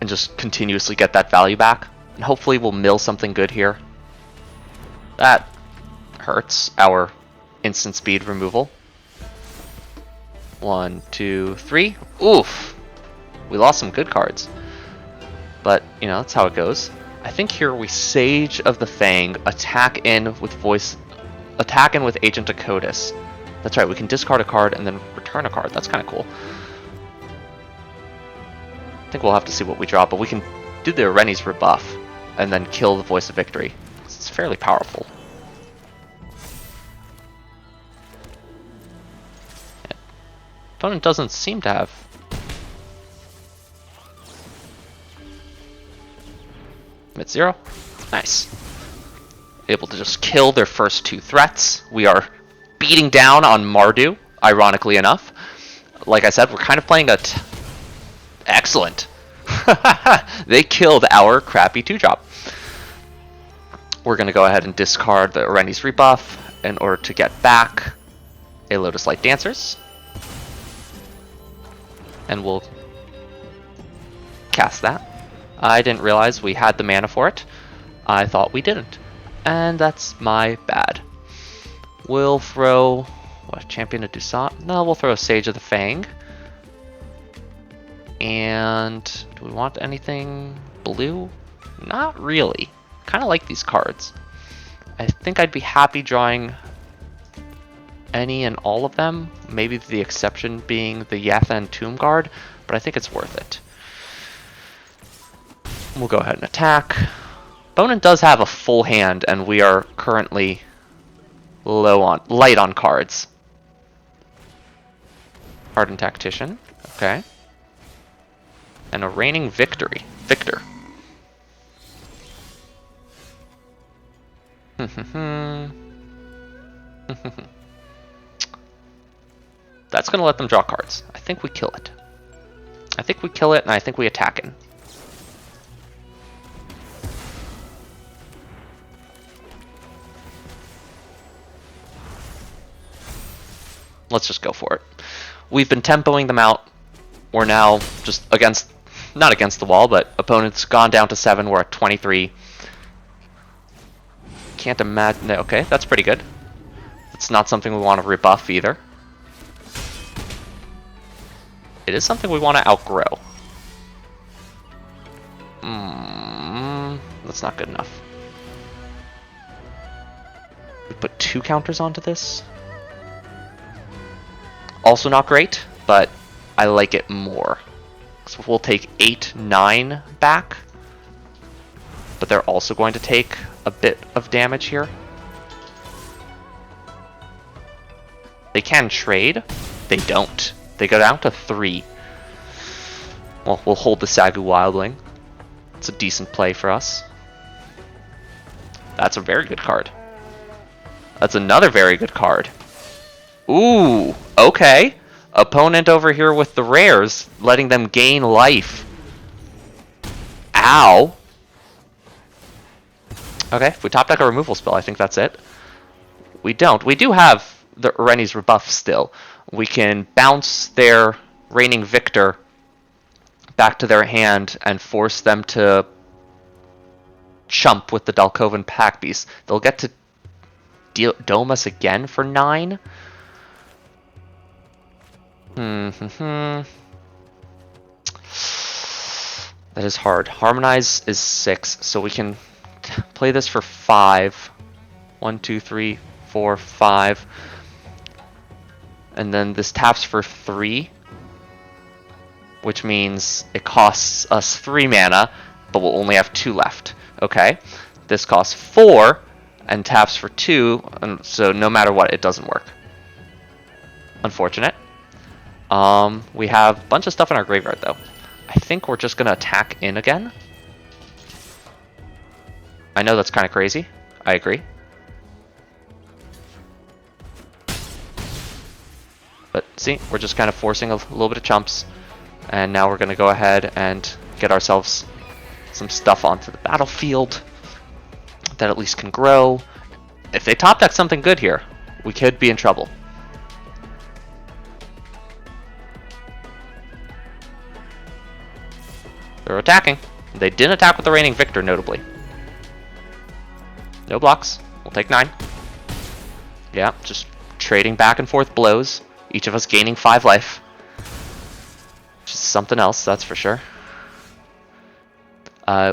and just continuously get that value back. And hopefully we'll mill something good here. That hurts our instant speed removal. 1, 2, 3. Oof! We lost some good cards. But, you know, that's how it goes. I think here we Sage of the Fang, attack in with Agent Dakotas. That's right, we can discard a card and then return a card. That's kind of cool. I think we'll have to see what we draw, but we can do the Rennie's rebuff and then kill the Voice of Victory. It's fairly powerful. Yeah. Opponent doesn't seem to have. Mid-0. Nice. Able to just kill their first 2 threats. We are beating down on Mardu, ironically enough. Like I said, we're kind of playing excellent. They killed our crappy 2-drop. We're going to go ahead and discard the Rennie's rebuff in order to get back a Lotus Light Dancers. And we'll cast that. I didn't realize we had the mana for it. I thought we didn't. And that's my bad. We'll throw... what, Champion of Dusat? No, we'll throw a Sage of the Fang. And do we want anything blue? Not really. Kind of like these cards. I think I'd be happy drawing any and all of them. Maybe the exception being the Yathan Tomb Guard, but I think it's worth it. We'll go ahead and attack. Opponent does have a full hand, and we are currently light on cards. Hardened Tactician, okay. And a Reigning Victor. That's gonna let them draw cards. I think we kill it. I think we kill it, and I think we attack it. Let's just go for it. We've been tempoing them out. We're now just not against the wall, but opponent's gone down to 7. We're at 23. Can't imagine. Okay, that's pretty good. It's not something we want to rebuff either. It is something we want to outgrow. That's not good enough. We put 2 counters onto this. Also not great, but I like it more. So we'll take 8, 9 back. But they're also going to take a bit of damage here. They can trade. They don't. They go down to 3. Well, we'll hold the Sagu Wildling. It's a decent play for us. That's a very good card. That's another very good card. Ooh, okay. Opponent over here with the rares, letting them gain life. Ow. Okay, if we top deck a removal spell, I think that's it. We don't. We do have the Rennie's rebuff still. We can bounce their reigning victor back to their hand and force them to chump with the Dalkovan Pack Beast. They'll get to dome us again for 9. That is hard. Harmonize is 6, so we can play this for 5. 1, 2, 3, 4, 5. And then this taps for 3, which means it costs us 3 mana, but we'll only have 2 left. Okay, this costs 4 and taps for 2, and so no matter what, it doesn't work. Unfortunate. We have a bunch of stuff in our graveyard, though. I think we're just going to attack in again. I know that's kind of crazy. I agree. But see, we're just kind of forcing a little bit of chumps. And now we're going to go ahead and get ourselves some stuff onto the battlefield that at least can grow. If they top deck something good here, we could be in trouble. They're attacking. They didn't attack with the reigning victor, notably. No blocks. We'll take 9. Yeah, just trading back and forth blows. Each of us gaining 5 life. Which is something else, that's for sure.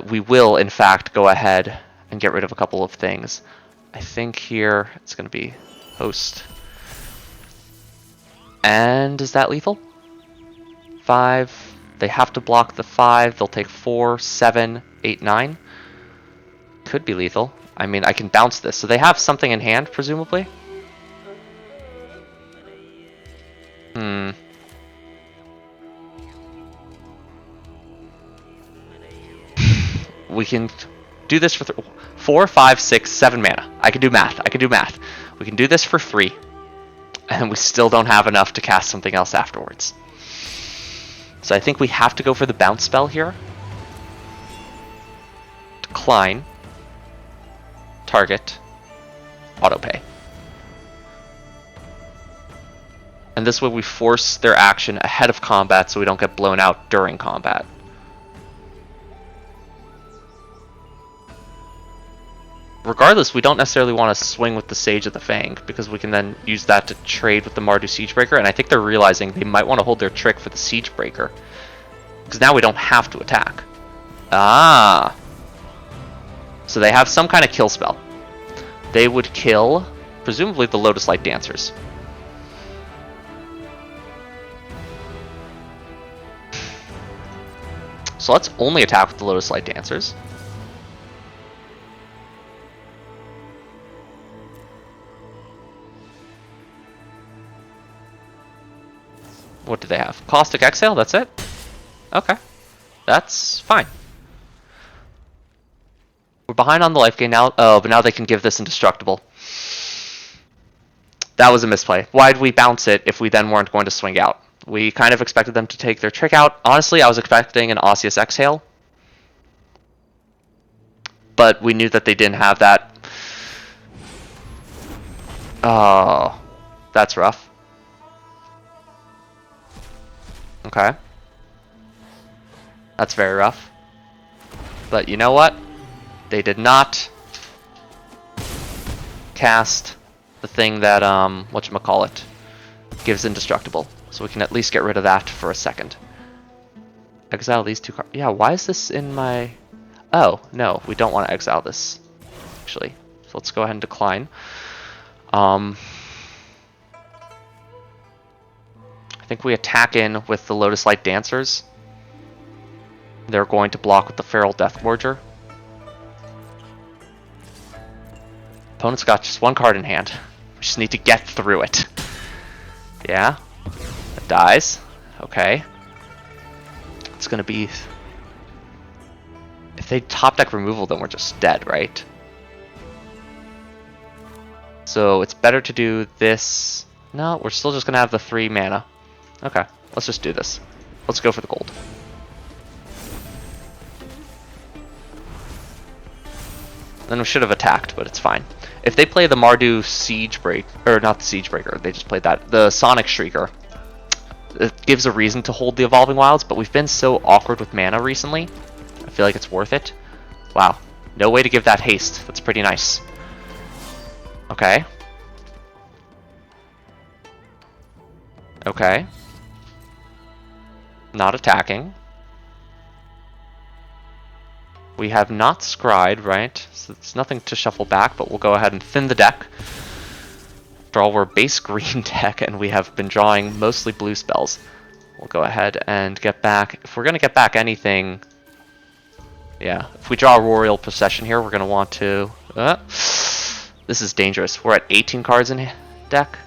We will, in fact, go ahead and get rid of a couple of things. I think here it's going to be host. And is that lethal? 5. They have to block the 5. They'll take 4, 7, 8, 9. Could be lethal. I mean, I can bounce this. So they have something in hand, presumably. We can do this for 4, 5, 6, 7 mana. I can do math. I can do math. We can do this for 3. And we still don't have enough to cast something else afterwards. So I think we have to go for the bounce spell here. Decline. Target. Autopay. And this way we force their action ahead of combat so we don't get blown out during combat. Regardless, we don't necessarily want to swing with the Sage of the Fang, because we can then use that to trade with the Mardu Siegebreaker, and I think they're realizing they might want to hold their trick for the Siegebreaker, because now we don't have to attack. Ah! So they have some kind of kill spell. They would kill, presumably, the Lotus Light Dancers. So let's only attack with the Lotus Light Dancers. What do they have? Caustic Exhale? That's it? Okay. That's fine. We're behind on the life gain now. Oh, but now they can give this Indestructible. That was a misplay. Why'd we bounce it if we then weren't going to swing out? We kind of expected them to take their trick out. Honestly, I was expecting an Osseous Exhale. But we knew that they didn't have that. Oh, that's rough. Okay. That's very rough. But you know what? They did not cast the thing that, whatchamacallit, gives Indestructible. So we can at least get rid of that for a second. Exile these 2 cards. Yeah, why is this in my... Oh, no, we don't want to exile this, actually. So let's go ahead and decline. I think we attack in with the Lotus Light Dancers. They're going to block with the Feral Deathforger. Opponent's got just 1 card in hand. We just need to get through it. Yeah. It dies. Okay. It's gonna be... If they top deck removal, then we're just dead, right? So it's better to do this... No, we're still just gonna have the 3 mana. Okay, let's just do this. Let's go for the gold. Then we should have attacked, but it's fine. If they play the Mardu Siege Break, or not the Siege Breaker, they just played that, the Sonic Shrieker, it gives a reason to hold the Evolving Wilds, but we've been so awkward with mana recently, I feel like it's worth it. Wow, no way to give that haste. That's pretty nice. Okay. Okay. Not attacking. We have not scryed, right? So it's nothing to shuffle back, but we'll go ahead and thin the deck. After all, we're base green deck, and we have been drawing mostly blue spells. We'll go ahead and get back. If we're going to get back anything... Yeah, if we draw a Royal Procession here, we're going to want to... this is dangerous. We're at 18 cards in deck.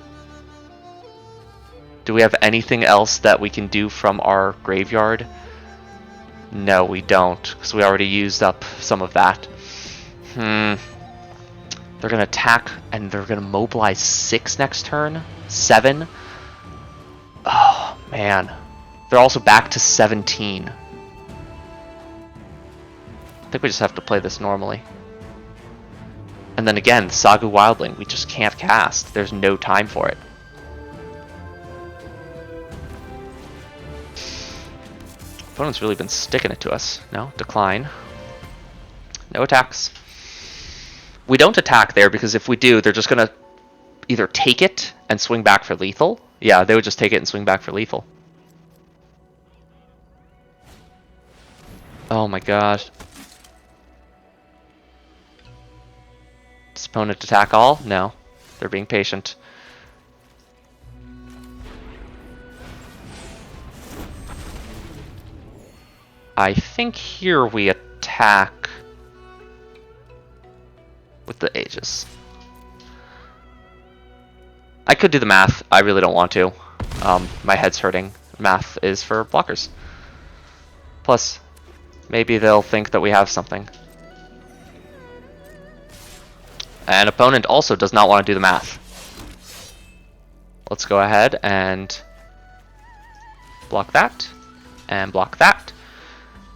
Do we have anything else that we can do from our graveyard? No, we don't, because we already used up some of that. They're going to attack, and they're going to mobilize 6 next turn? 7? Oh, man. They're also back to 17. I think we just have to play this normally. And then again, Sagu Wildling, we just can't cast. There's no time for it. Opponent's really been sticking it to us. No, decline. No attacks. We don't attack there because if we do, they're just going to either take it and swing back for lethal. Yeah, they would just take it and swing back for lethal. Oh my gosh. Does opponent attack all? No. They're being patient. I think here we attack with the Aegis. I could do the math. I really don't want to. My head's hurting. Math is for blockers. Plus, maybe they'll think that we have something. And opponent also does not want to do the math. Let's go ahead and block that. And block that.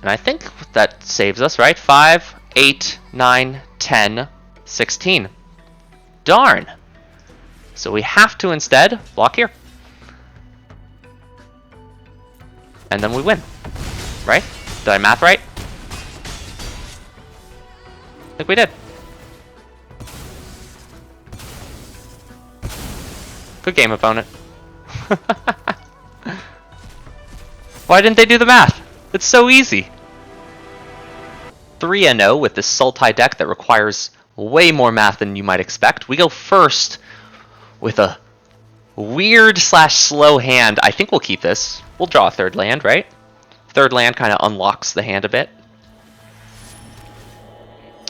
And I think that saves us, right? 5, 8, 9, 10, 16. Darn! So we have to instead block here. And then we win. Right? Did I math right? I think we did. Good game, opponent. Why didn't they do the math? It's so easy. 3-0 with this Sultai deck that requires way more math than you might expect. We go first with a weird / slow hand. I think we'll keep this. We'll draw a 3rd land, right? 3rd land kind of unlocks the hand a bit.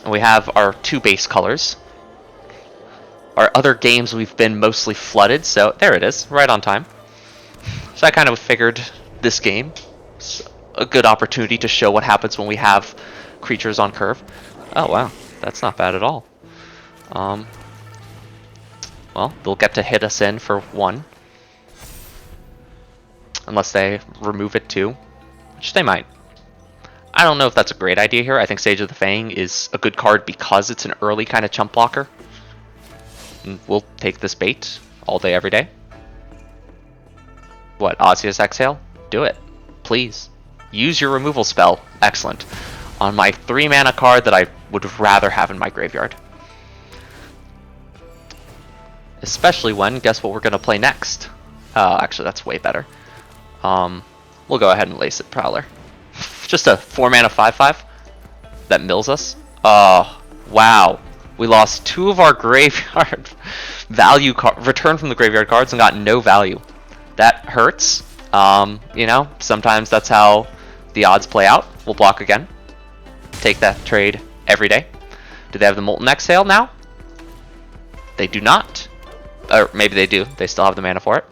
And we have our 2 base colors. Our other games we've been mostly flooded, so there it is, right on time. So I kind of figured this game was a good opportunity to show what happens when we have creatures on curve. Oh wow, that's not bad at all. Well, they'll get to hit us in for 1. Unless they remove it too, which they might. I don't know if that's a great idea here. I think Sage of the Fang is a good card because it's an early kind of chump blocker. And we'll take this bait all day, every day. What, Osseous Exhale? Do it. Please. Use your removal spell. Excellent. On my 3 mana card that I would rather have in my graveyard. Especially when, guess what we're going to play next? Actually, that's way better. We'll go ahead and Lace It Prowler. Just a 4 mana 5/5 that mills us. Oh, wow. We lost 2 of our graveyard value return from the graveyard cards and got no value. That hurts. You know, sometimes that's how the odds play out. We'll block again. Take that trade every day. Do they have the Molten Exhale now? They do not. Or maybe they do. They still have the mana for it.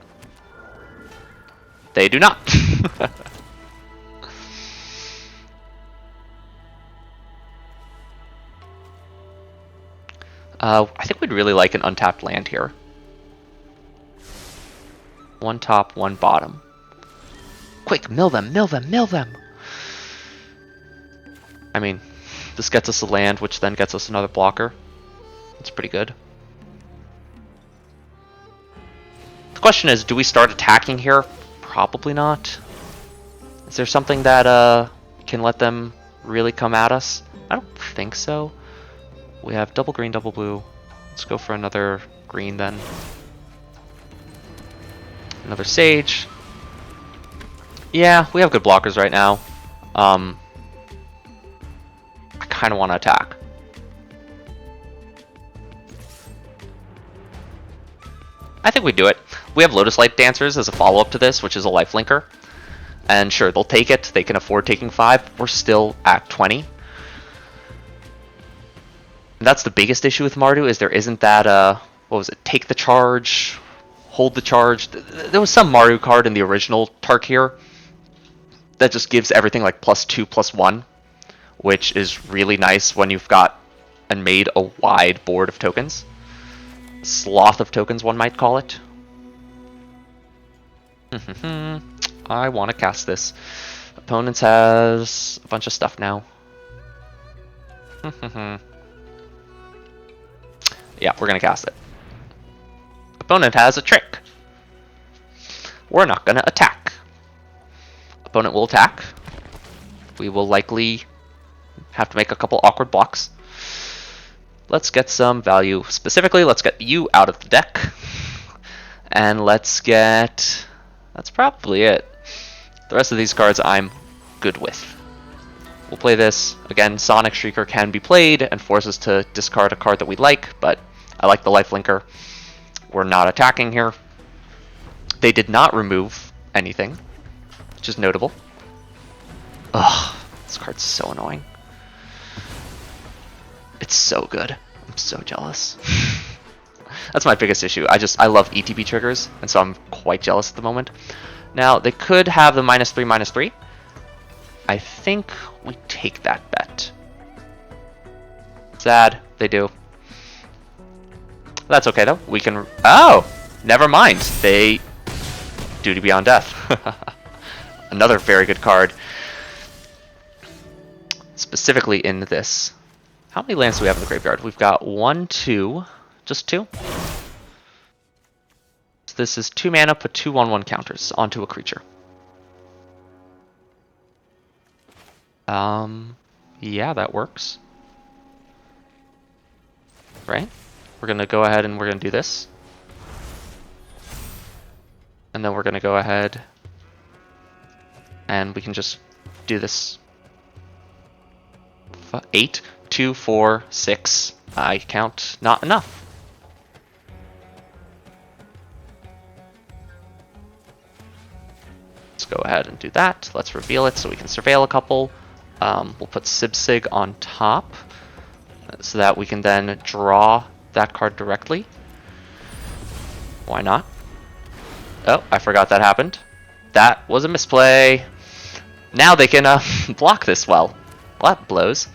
They do not. I think we'd really like an untapped land here. One top, one bottom. Quick, mill them, mill them, mill them! I mean, this gets us a land, which then gets us another blocker. That's pretty good. The question is, do we start attacking here? Probably not. Is there something that can let them really come at us? I don't think so. We have double green, double blue. Let's go for another green then. Another sage. Yeah, we have good blockers right now. I kind of want to attack. I think we do it. We have Lotus Light Dancers as a follow-up to this, which is a lifelinker. And sure, they'll take it. They can afford taking 5. We're still at 20. And that's the biggest issue with Mardu, is there isn't that, what was it, take the charge, hold the charge. There was some Mardu card in the original Tarkir that just gives everything like +2/+1, which is really nice when you've got and made a wide board of tokens. Sloth of tokens, one might call it. I want to cast this. Opponents has a bunch of stuff now. Yeah, we're going to cast it. Opponent has a trick. We're not going to attack. Opponent will attack. We will likely have to make a couple awkward blocks. Let's get some value. Specifically, let's get you out of the deck. And let's get... That's probably it. The rest of these cards I'm good with. We'll play this. Again, Sonic Shrieker can be played and force us to discard a card that we like, but I like the lifelinker. We're not attacking here. They did not remove anything, which is notable. Ugh, this card's so annoying. It's so good. I'm so jealous. That's my biggest issue. I love ETB triggers, and so I'm quite jealous at the moment. Now, they could have the -3/-3. I think we take that bet. Sad, they do. That's okay though. We can... Oh! Never mind. They... Duty Beyond Death. Another very good card. Specifically in this. How many lands do we have in the graveyard? We've got 1, 2... Just 2? So this is 2 mana, put 2 1/1 counters onto a creature. Yeah, that works. Right? We're gonna go ahead and we're gonna do this. And then we're gonna go ahead and we can just do this. 8, 2, 4, 6. I count not enough. Let's go ahead and do that. Let's reveal it so we can surveil a couple. We'll put Sibsig on top so that we can then draw that card directly. Why not? Oh, I forgot that happened. That was a misplay. Now they can block this well. Well, that blows.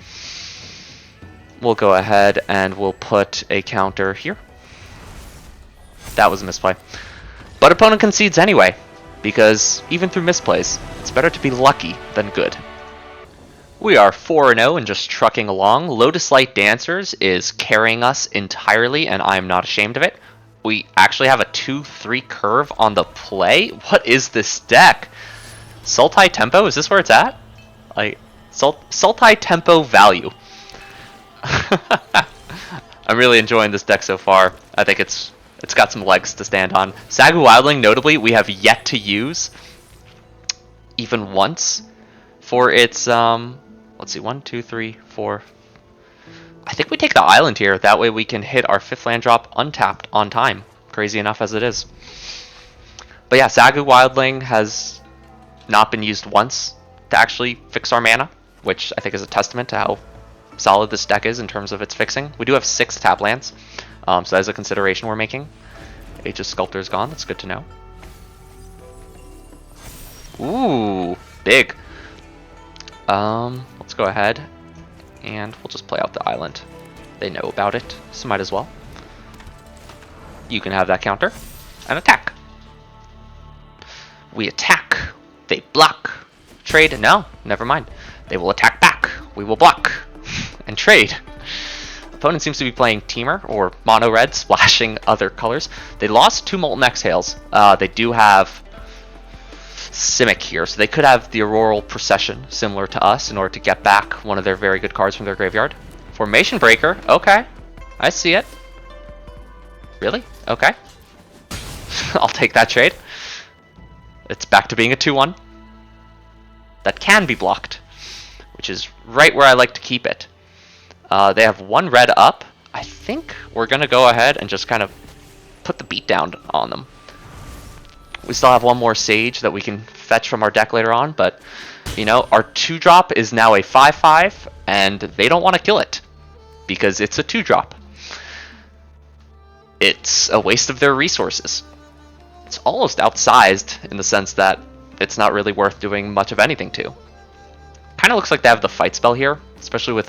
We'll go ahead and we'll put a counter here. That was a misplay. But opponent concedes anyway, because even through misplays, it's better to be lucky than good. We are 4-0 and just trucking along. Lotus Light Dancers is carrying us entirely, and I'm not ashamed of it. We actually have a 2-3 curve on the play. What is this deck? Sultai Tempo? Is this where it's at? Like, Sultai Tempo value. I'm really enjoying this deck so far. I think it's got some legs to stand on. Sagu Wildling, notably, we have yet to use even once for its let's see, 1, 2, 3, 4. I think we take the island here. That way we can hit our 5th land drop untapped on time. Crazy enough as it is. But yeah, Sagu Wildling has not been used once to actually fix our mana, which I think is a testament to how solid this deck is in terms of its fixing. We do have 6 tap lands, so that is a consideration we're making. Aegis Sculptor is gone. That's good to know. Ooh, big. Let's go ahead and we'll just play out the island. They know about it, so might as well. You can have that counter and attack. We attack. They block. Trade. No, never mind. They will attack back. We will block and trade. Opponent seems to be playing Teamer or Mono Red, splashing other colors. They lost 2 Molten Exhales. They do have Simic here, so they could have the Auroral Procession, similar to us, in order to get back one of their very good cards from their graveyard. Formation Breaker. Okay, I see it. Really? Okay. I'll take that trade. It's back to being a 2-1. That can be blocked, which is right where I like to keep it. They have 1 red up. I think we're going to go ahead and just kind of put the beat down on them. We still have 1 more Sage that we can fetch from our deck later on, but, you know, our 2-drop is now a 5/5, and they don't want to kill it, because it's a 2-drop. It's a waste of their resources. It's almost outsized in the sense that it's not really worth doing much of anything to. Kind of looks like they have the fight spell here, especially with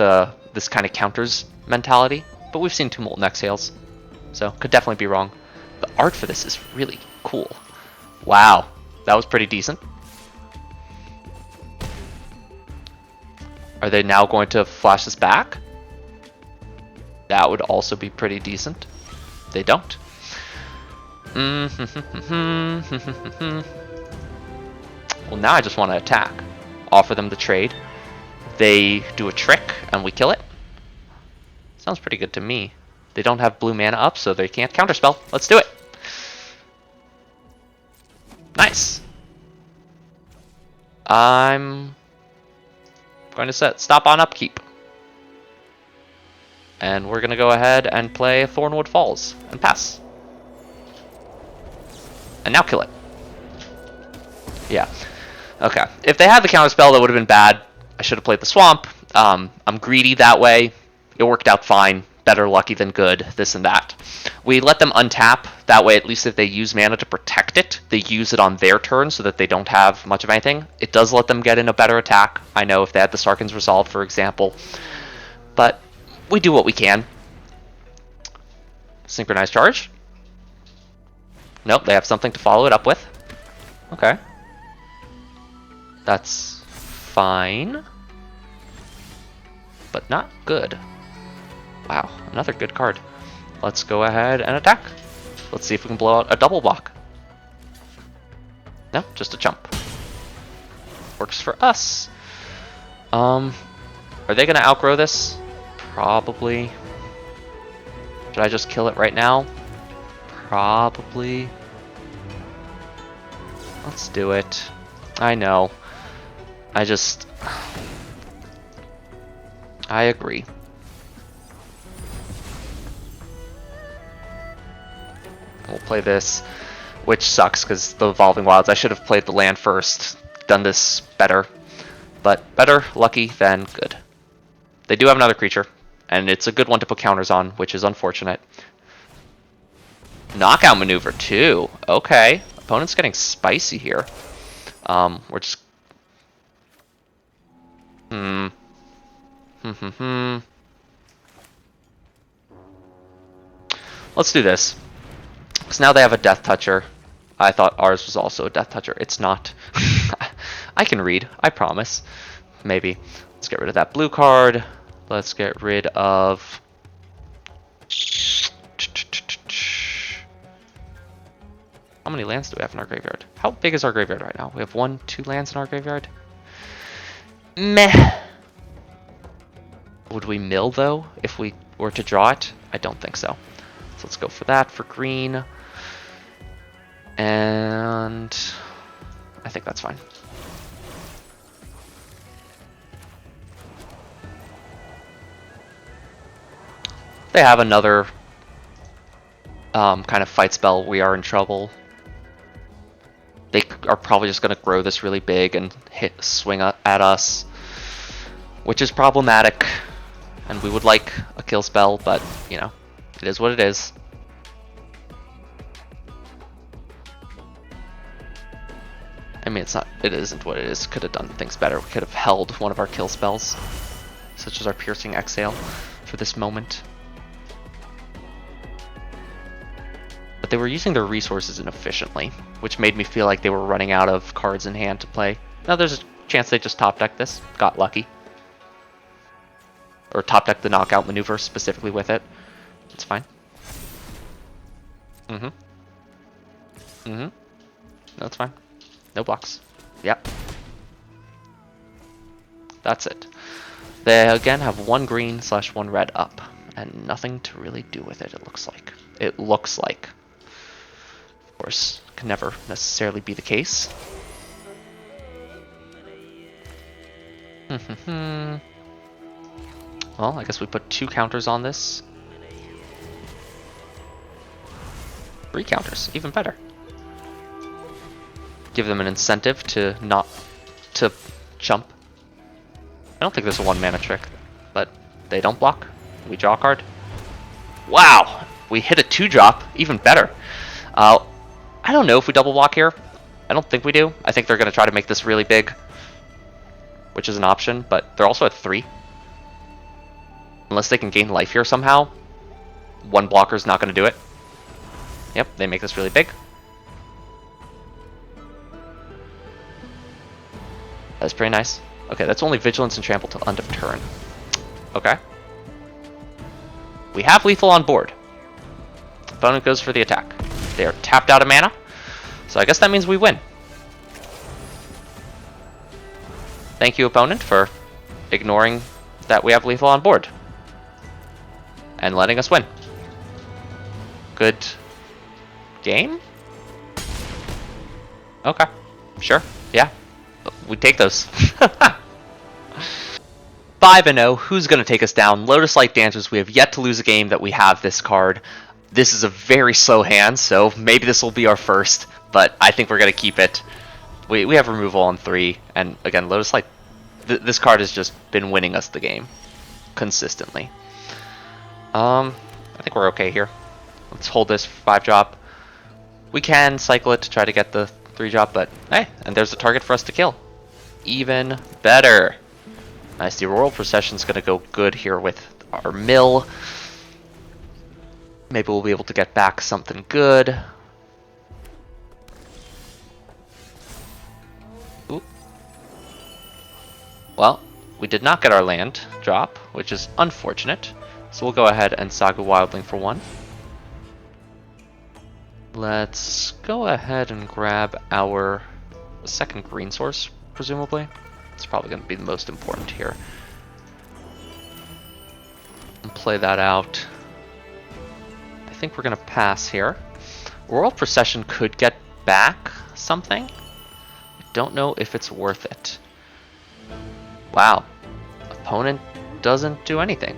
this kind of counters mentality, but we've seen 2 Molten Exhales, so could definitely be wrong. The art for this is really cool. Wow, that was pretty decent. Are they now going to flash this back? That would also be pretty decent. They don't. Well, now I just want to attack. Offer them the trade. They do a trick, and we kill it. Sounds pretty good to me. They don't have blue mana up, so they can't counterspell. Let's do it. Nice. I'm going to set stop on upkeep. And we're going to go ahead and play Thornwood Falls and pass. And now kill it. Yeah. Okay. If they had the counterspell, that would have been bad. I should have played the Swamp. I'm greedy that way. It worked out fine. Better lucky than good. This and that. We let them untap. That way, at least if they use mana to protect it, they use it on their turn so that they don't have much of anything. It does let them get in a better attack. I know if they had the Sarkhan's Resolve, for example. But we do what we can. Synchronized Charge. Nope, they have something to follow it up with. Okay. That's fine. But not good. Wow, another good card. Let's go ahead and attack. Let's see if we can blow out a double block. No, just a chump. Works for us. Are they going to outgrow this? Probably. Should I just kill it right now? Probably. Let's do it. I know. I agree. We'll play this, which sucks because the Evolving Wilds. I should have played the land first, done this better. But better lucky than good. They do have another creature, and it's a good one to put counters on, which is unfortunate. Knockout maneuver too. Okay, opponent's getting spicy here. We're just. Let's do this. Because now they have a Death Toucher. I thought ours was also a Death Toucher. It's not. I can read, I promise. Maybe. Let's get rid of that blue card. Let's get rid of... How many lands do we have in our graveyard? How big is our graveyard right now? We have 1, 2 lands in our graveyard? Meh. Would we mill, though, if we were to draw it? I don't think so. So let's go for that for green. And I think that's fine. They have another kind of fight spell. We are in trouble. They are probably just going to grow this really big and swing at us, which is problematic. And we would like a kill spell, but, you know, it is what it is. I mean, it isn't what it is. Could have done things better. We could have held one of our kill spells, such as our Piercing Exhale, for this moment. But they were using their resources inefficiently, which made me feel like they were running out of cards in hand to play. Now there's a chance they just top decked this, got lucky. Or top decked the knockout maneuver specifically with it. It's fine. No, it's fine. No blocks. Yep. That's it. They again have 1 green / 1 red up, and nothing to really do with it, it looks like. It looks like. Of course, can never necessarily be the case. Well, I guess we put 2 counters on this. 3 counters, even better. Give them an incentive to not to jump. I don't think there's a 1 mana trick, but they don't block. We draw a card. Wow! We hit a 2-drop, even better. I don't know if we double block here. I don't think we do. I think they're going to try to make this really big, which is an option, but they're also at 3. Unless they can gain life here somehow, 1 blocker's not going to do it. Yep, they make this really big. That's pretty nice. Okay, that's only Vigilance and Trample till end of turn. Okay. We have lethal on board. Opponent goes for the attack. They are tapped out of mana, so I guess that means we win. Thank you, opponent, for ignoring that we have lethal on board and letting us win. Good game? Okay, sure, yeah. We take those. 5-0, who's going to take us down? Lotus Light Dancers, we have yet to lose a game that we have this card. This is a very slow hand, so maybe this will be our first, but I think we're going to keep it. We have removal on 3, and again, Lotus Light, this card has just been winning us the game consistently. I think we're okay here. Let's hold this 5-drop. We can cycle it to try to get the 3-drop, but hey, and there's a target for us to kill. Even better. Nice, the Auroral Procession's going to go good here with our mill. Maybe we'll be able to get back something good. Ooh. Well, we did not get our land drop, which is unfortunate. So we'll go ahead and Saga Wildling for 1. Let's go ahead and grab our second green source, presumably. It's probably going to be the most important here. And play that out. I think we're going to pass here. Auroral Procession could get back something. I don't know if it's worth it. Wow. Opponent doesn't do anything.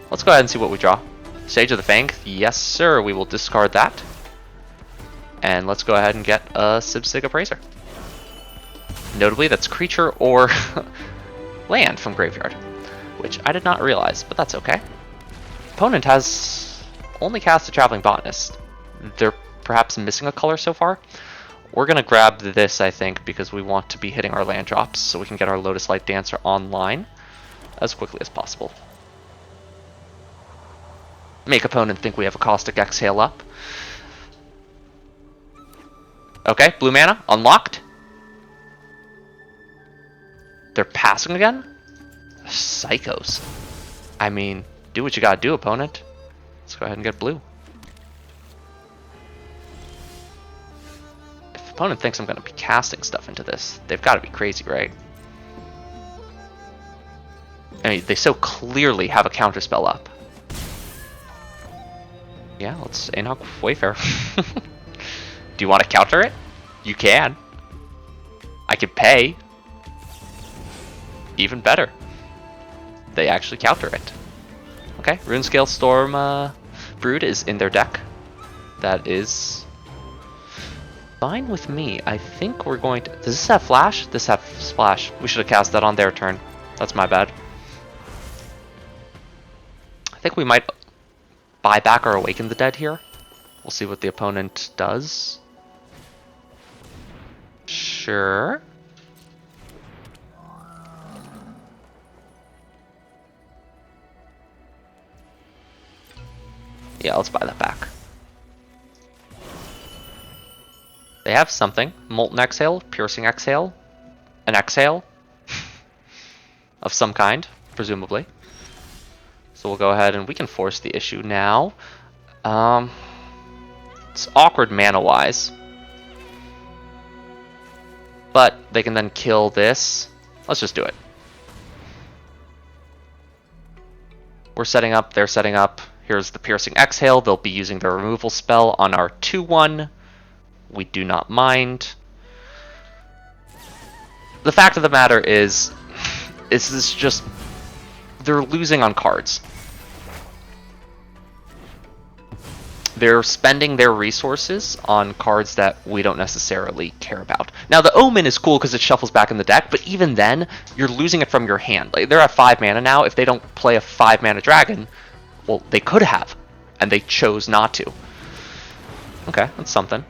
Let's go ahead and see what we draw. Sage of the Fang. Yes, sir. We will discard that. And let's go ahead and get a Sibsig Appraiser. Notably, that's creature or land from graveyard, which I did not realize, but that's okay. Opponent has only cast a Traveling Botanist. They're perhaps missing a color so far. We're going to grab this, I think, because we want to be hitting our land drops so we can get our Lotus Light Dancer online as quickly as possible. Make opponent think we have a Caustic Exhale up. Okay, blue mana, unlocked. They're passing again? Psychos. I mean, do what you gotta do, opponent. Let's go ahead and get blue. If opponent thinks I'm gonna be casting stuff into this, they've gotta be crazy, right? I mean, they so clearly have a counterspell up. Yeah, let's Enoch Wayfarer. Do you want to counter it? You can. I could pay. Even better. They actually counter it. Okay, Runescale Storm Brood is in their deck. That is fine with me. I think we're going to... Does this have Flash? This have Splash. We should have cast that on their turn. That's my bad. I think we might buy back our Awaken the Dead here. We'll see what the opponent does. Sure. Yeah, let's buy that back. They have something. Molten Exhale, Piercing Exhale, an Exhale of some kind, presumably. So we'll go ahead and we can force the issue now. It's awkward mana-wise. But they can then kill this. Let's just do it. We're setting up, they're setting up. Here's the Piercing Exhale. They'll be using their removal spell on our 2/1. We do not mind. The fact of the matter is just, they're losing on cards. They're spending their resources on cards that we don't necessarily care about. Now, the Omen is cool because it shuffles back in the deck, but even then, you're losing it from your hand. Like, they're at 5 mana now. If they don't play a 5 mana dragon, well, they could have, and they chose not to. Okay, that's something.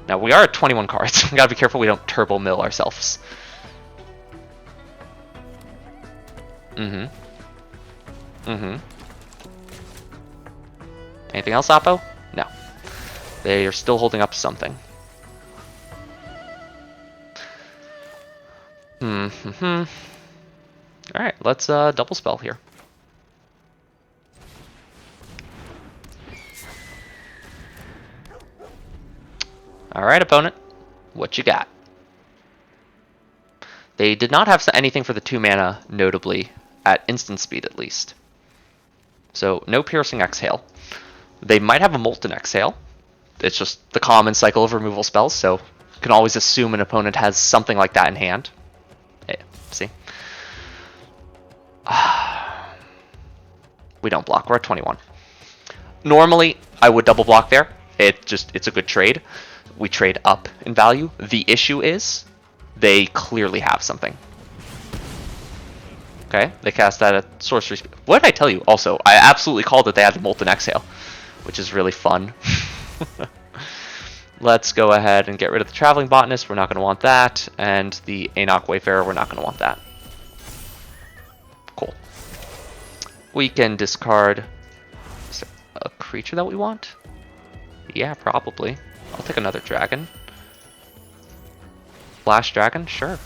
Now, we are at 21 cards. We gotta be careful we don't turbo mill ourselves. Anything else, Oppo? No. They are still holding up something. Alright, let's double spell here. Alright, opponent. What you got? They did not have anything for the 2 mana, notably, at instant speed at least. So, no Piercing Exhale. They might have a Molten Exhale. It's just the common cycle of removal spells, so you can always assume an opponent has something like that in hand. Hey, see? We don't block. We're at 21. Normally, I would double block there. It's a good trade. We trade up in value. The issue is they clearly have something. Okay, they cast that at sorcery speed. What did I tell you? Also, I absolutely called that they had the Molten Exhale, which is really fun. Let's go ahead and get rid of the Traveling Botanist. We're not going to want that. And the Anok Wayfarer, we're not going to want that. Cool. We can discard... Is there a creature that we want? Yeah, probably. I'll take another dragon. Flash Dragon? Sure.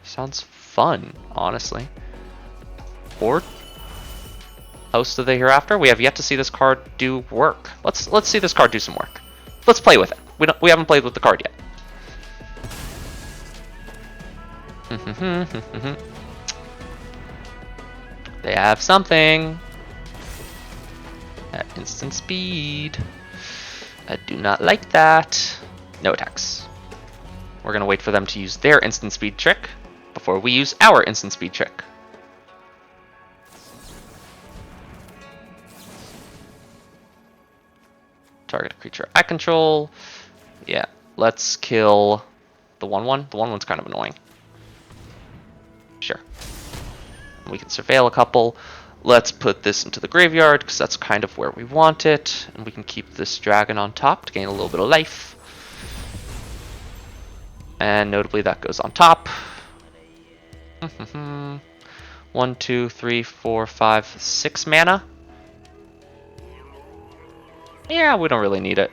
Sounds fun, honestly. Board? Host of the Hereafter? We have yet to see this card do work. Let's see this card do some work. Let's play with it. We haven't played with the card yet. They have something. At instant speed. I do not like that. No attacks. We're going to wait for them to use their instant speed trick before we use our instant speed trick. Target a creature I control. Yeah, let's kill the 1/1. The 1/1's kind of annoying. Sure. We can surveil a couple. Let's put this into the graveyard because that's kind of where we want it. And we can keep this dragon on top to gain a little bit of life. And notably that goes on top. 1, 2, 3, 4, 5, 6 mana. Yeah, we don't really need it.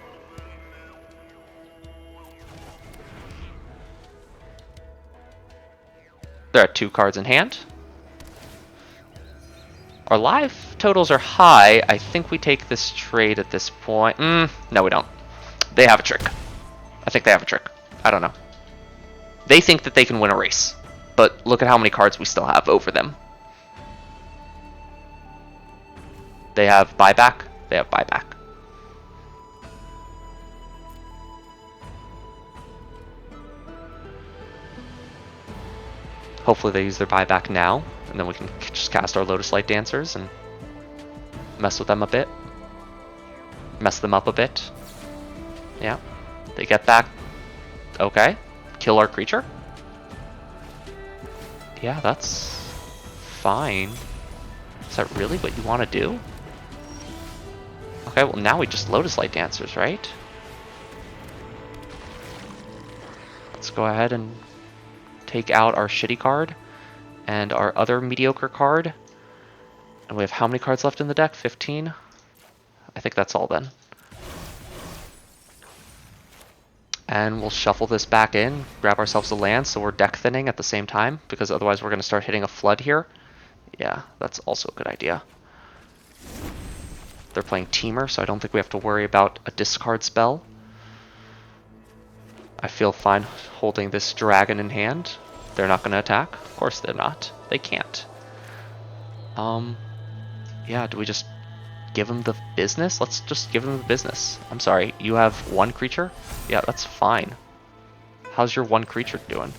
There are 2 cards in hand. Our live totals are high. I think we take this trade at this point. No, we don't. They have a trick. I think they have a trick. I don't know. They think that they can win a race. But look at how many cards we still have over them. They have buyback. They have buyback. Hopefully they use their buyback now, and then we can just cast our Lotus Light Dancers and mess with them a bit. Mess them up a bit. Yeah. They get back. Okay. Kill our creature. Yeah, that's fine. Is that really what you want to do? Okay, well now we just Lotus Light Dancers, right? go ahead and take out our shitty card and our other mediocre card. And we have how many cards left in the deck? 15? I think that's all then. And we'll shuffle this back in, grab ourselves a land so we're deck thinning at the same time, because otherwise we're going to start hitting a flood here. Yeah, that's also a good idea. They're playing Teamer, so I don't think we have to worry about a discard spell. I feel fine holding this dragon in hand. They're not going to attack. Of course they're not. They can't. Yeah, do we just give them the business? Let's just give them the business. I'm sorry, you have one creature? Yeah, that's fine. How's your one creature doing?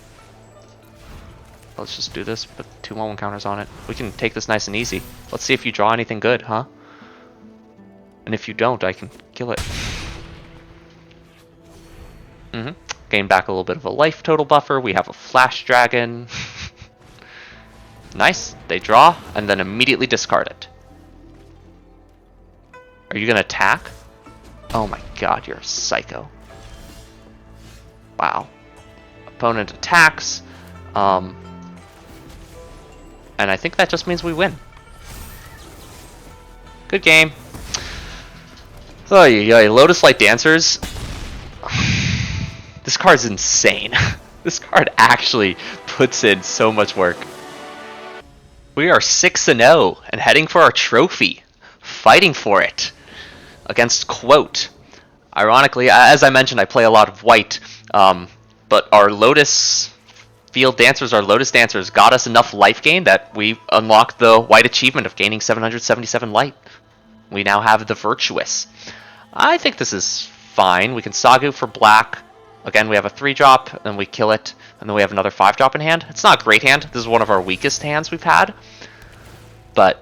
Let's just do this, put 2/1 counters on it. We can take this nice and easy. Let's see if you draw anything good, huh? And if you don't, I can kill it. Gain back a little bit of a life total buffer. We have a flash dragon. Nice. They draw, and then immediately discard it. Are you gonna attack? Oh my god, you're a psycho. Wow. Opponent attacks. And I think that just means we win. Good game. Oh yeah, Lotus Light Dancers. This card's insane. This card actually puts in so much work. We are 6-0 and heading for our trophy. Fighting for it against Quote. Ironically, as I mentioned, I play a lot of white, but our Lotus Field Dancers, our Lotus Dancers, got us enough life gain that we unlocked the white achievement of gaining 777 light. We now have the Virtuous. I think this is fine. We can Sagu for black. Again, we have a 3-drop, and we kill it, and then we have another 5-drop in hand. It's not a great hand. This is one of our weakest hands we've had. But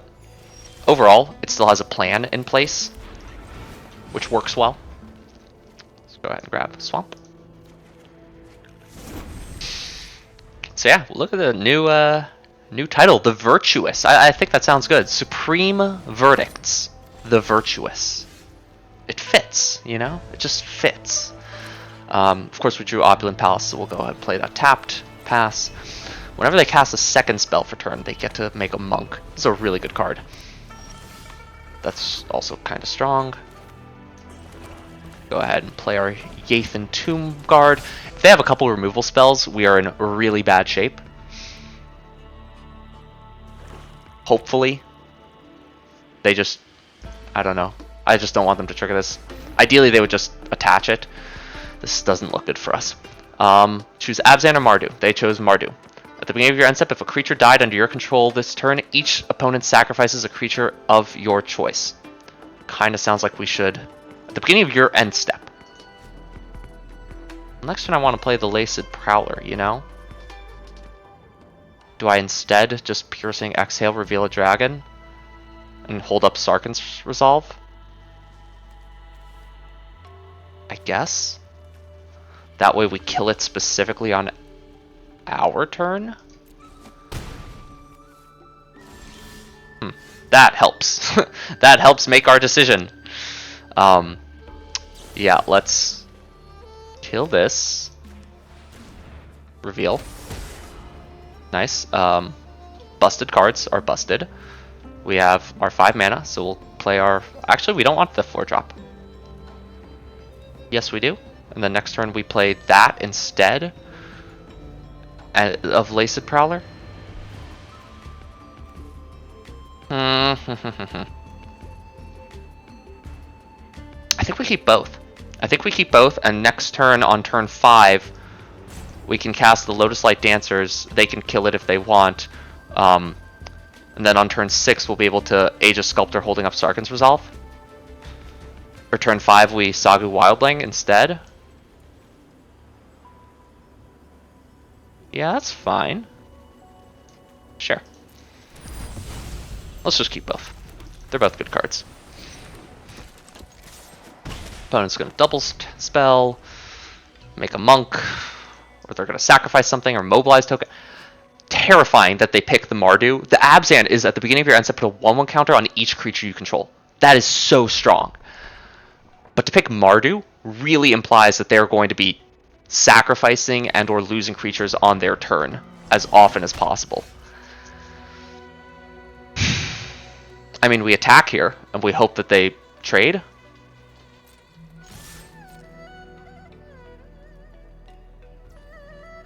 overall, it still has a plan in place, which works well. Let's go ahead and grab Swamp. So yeah, look at the new title, The Virtuous. I think that sounds good. Supreme Verdicts, The Virtuous. It fits, you know? It just fits. Of course, we drew Opulent Palace, so we'll go ahead and play that tapped, pass. Whenever they cast a second spell for turn, they get to make a Monk. This is a really good card. That's also kind of strong. Go ahead and play our Yathan Tomb Guard. If they have a couple removal spells, we are in really bad shape. Hopefully. They just... I don't know. I just don't want them to trigger this. Ideally, they would just attach it. This doesn't look good for us. Choose Abzan or Mardu. They chose Mardu. At the beginning of your end step, if a creature died under your control this turn, each opponent sacrifices a creature of your choice. Kind of sounds like we should... At the beginning of your end step. Next turn I want to play the Laced Prowler, you know? Do I instead just Piercing Exhale, reveal a dragon? And hold up Sarkhan's Resolve? I guess? That way we kill it specifically on our turn? That helps. That helps make our decision. Yeah, let's kill this. Reveal. Nice. Busted cards are busted. We have our 5 mana, so we'll play our... Actually, we don't want the 4-drop. Yes, we do. And the next turn we play that instead of Laced Prowler. I think we keep both. I think we keep both, and next turn on turn 5, we can cast the Lotus Light Dancers. They can kill it if they want. And then on turn 6, we'll be able to Age of Sculptor holding up Sarkhan's Resolve. Or turn 5, we Sagu Wildling instead. Yeah, that's fine. Sure. Let's just keep both. They're both good cards. Opponent's going to double spell, make a Monk, or they're going to sacrifice something or mobilize token. Terrifying that they pick the Mardu. The Abzan is at the beginning of your end step, put a 1/1 counter on each creature you control. That is so strong. But to pick Mardu really implies that they're going to be sacrificing and or losing creatures on their turn as often as possible. I mean, we attack here, and we hope that they trade.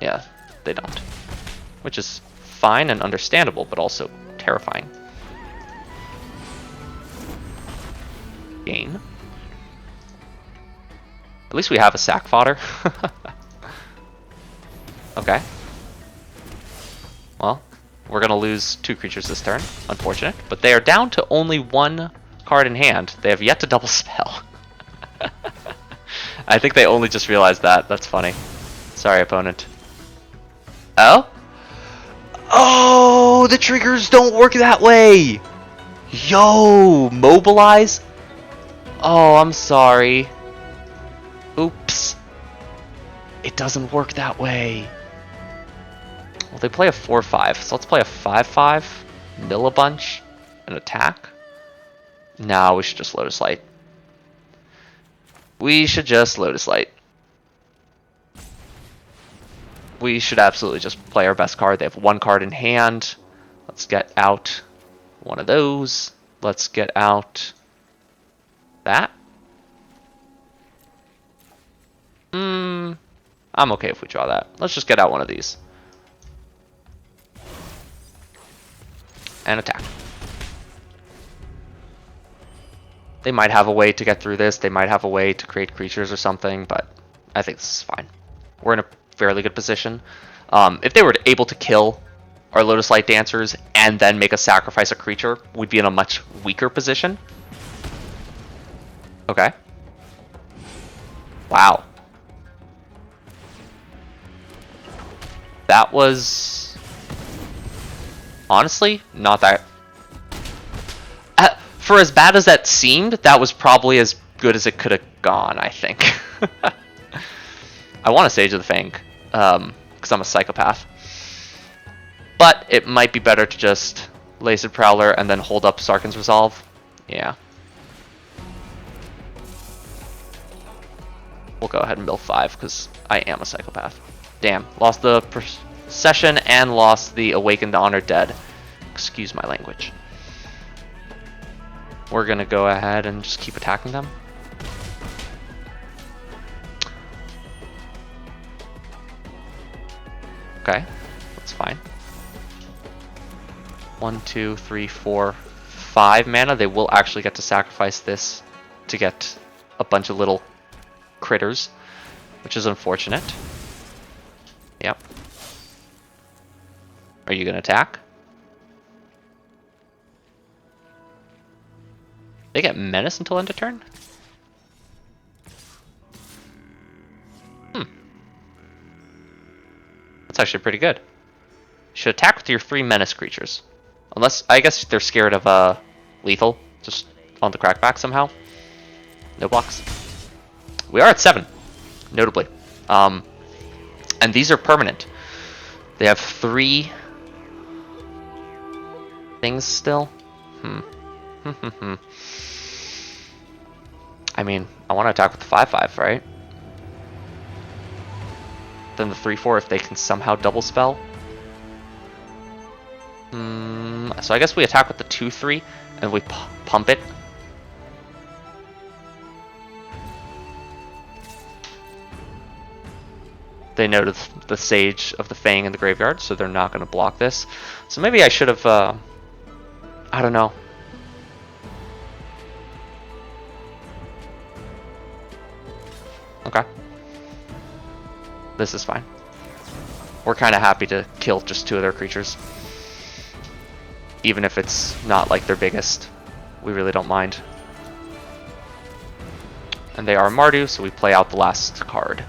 Yeah, they don't. Which is fine and understandable, but also terrifying. Gain. At least we have a sack fodder. Okay. Well, we're going to lose 2 creatures this turn. Unfortunate. But they are down to only 1 card in hand. They have yet to double spell. I think they only just realized that. That's funny. Sorry, opponent. Oh? Oh, the triggers don't work that way! Yo, mobilize? Oh, I'm sorry. Oops. It doesn't work that way. Well, they play a 4/5, so let's play a 5/5, mill a bunch, and attack. No, we should just Lotus Light. We should just Lotus Light. We should absolutely just play our best card. They have 1 card in hand. Let's get out one of those. Let's get out that. I'm okay if we draw that. Let's just get out one of these. And attack. They might have a way to get through this. They might have a way to create creatures or something, but I think this is fine. We're in a fairly good position. If they were able to kill our Lotus Light Dancers and then make us sacrifice a creature, we'd be in a much weaker position. Okay. Wow. That was honestly not that... For as bad as that seemed, that was probably as good as it could have gone, I think. I want to Sage of the Fang, because I'm a psychopath. But it might be better to just Laced Prowler and then hold up Sarkhan's Resolve. Yeah. We'll go ahead and mill 5, because I am a psychopath. Damn, lost the Procession and lost the Awakened Honored Dead. Excuse my language. We're gonna go ahead and just keep attacking them. Okay, that's fine. 1, 2, 3, 4, 5 mana. They will actually get to sacrifice this to get a bunch of little critters, which is unfortunate. Yep. Are you gonna attack? They get Menace until end of turn? That's actually pretty good. You should attack with your 3 Menace creatures. Unless, I guess they're scared of lethal, just on the crackback somehow. No blocks. We are at 7, notably. And these are permanent. They have 3 things still. I mean, I want to attack with the 5/5, right? Then the 3/4 if they can somehow double spell. So I guess we attack with the 2/3 and we pump it. They know the Sage of the Fang in the graveyard, so they're not going to block this. So maybe I should have, I don't know. Okay. This is fine. We're kind of happy to kill just 2 of their creatures. Even if it's not like their biggest. We really don't mind. And they are Mardu, so we play out the last card.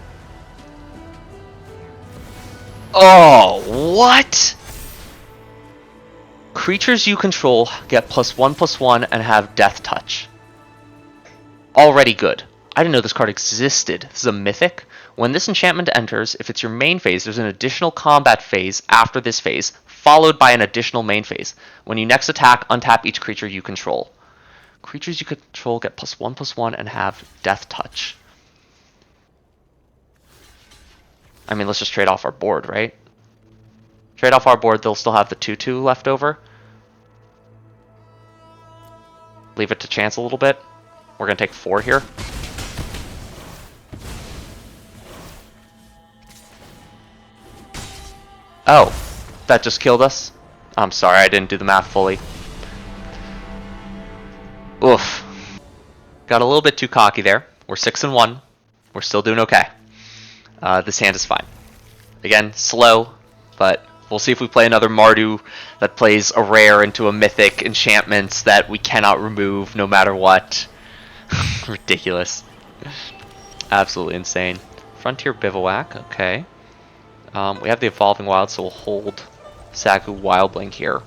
Oh, what? Creatures you control get +1/+1 and have Death Touch. Already good. I didn't know this card existed. This is a mythic. When this enchantment enters, if it's your main phase, there's an additional combat phase after this phase, followed by an additional main phase. When you next attack, untap each creature you control. Creatures you control get +1/+1 and have Death Touch. I mean, let's just trade off our board, right? Trade off our board, they'll still have the 2/2 left over. Leave it to chance a little bit. We're going to take 4 here. Oh, that just killed us? I'm sorry, I didn't do the math fully. Oof. Got a little bit too cocky there. We're 6-1. We're still doing okay. This hand is fine. Again, slow, but we'll see if we play another Mardu that plays a rare into a mythic enchantments that we cannot remove no matter what. Ridiculous. Absolutely insane. Frontier Bivouac, okay. We have the Evolving Wild, so we'll hold Sagu Wildling here.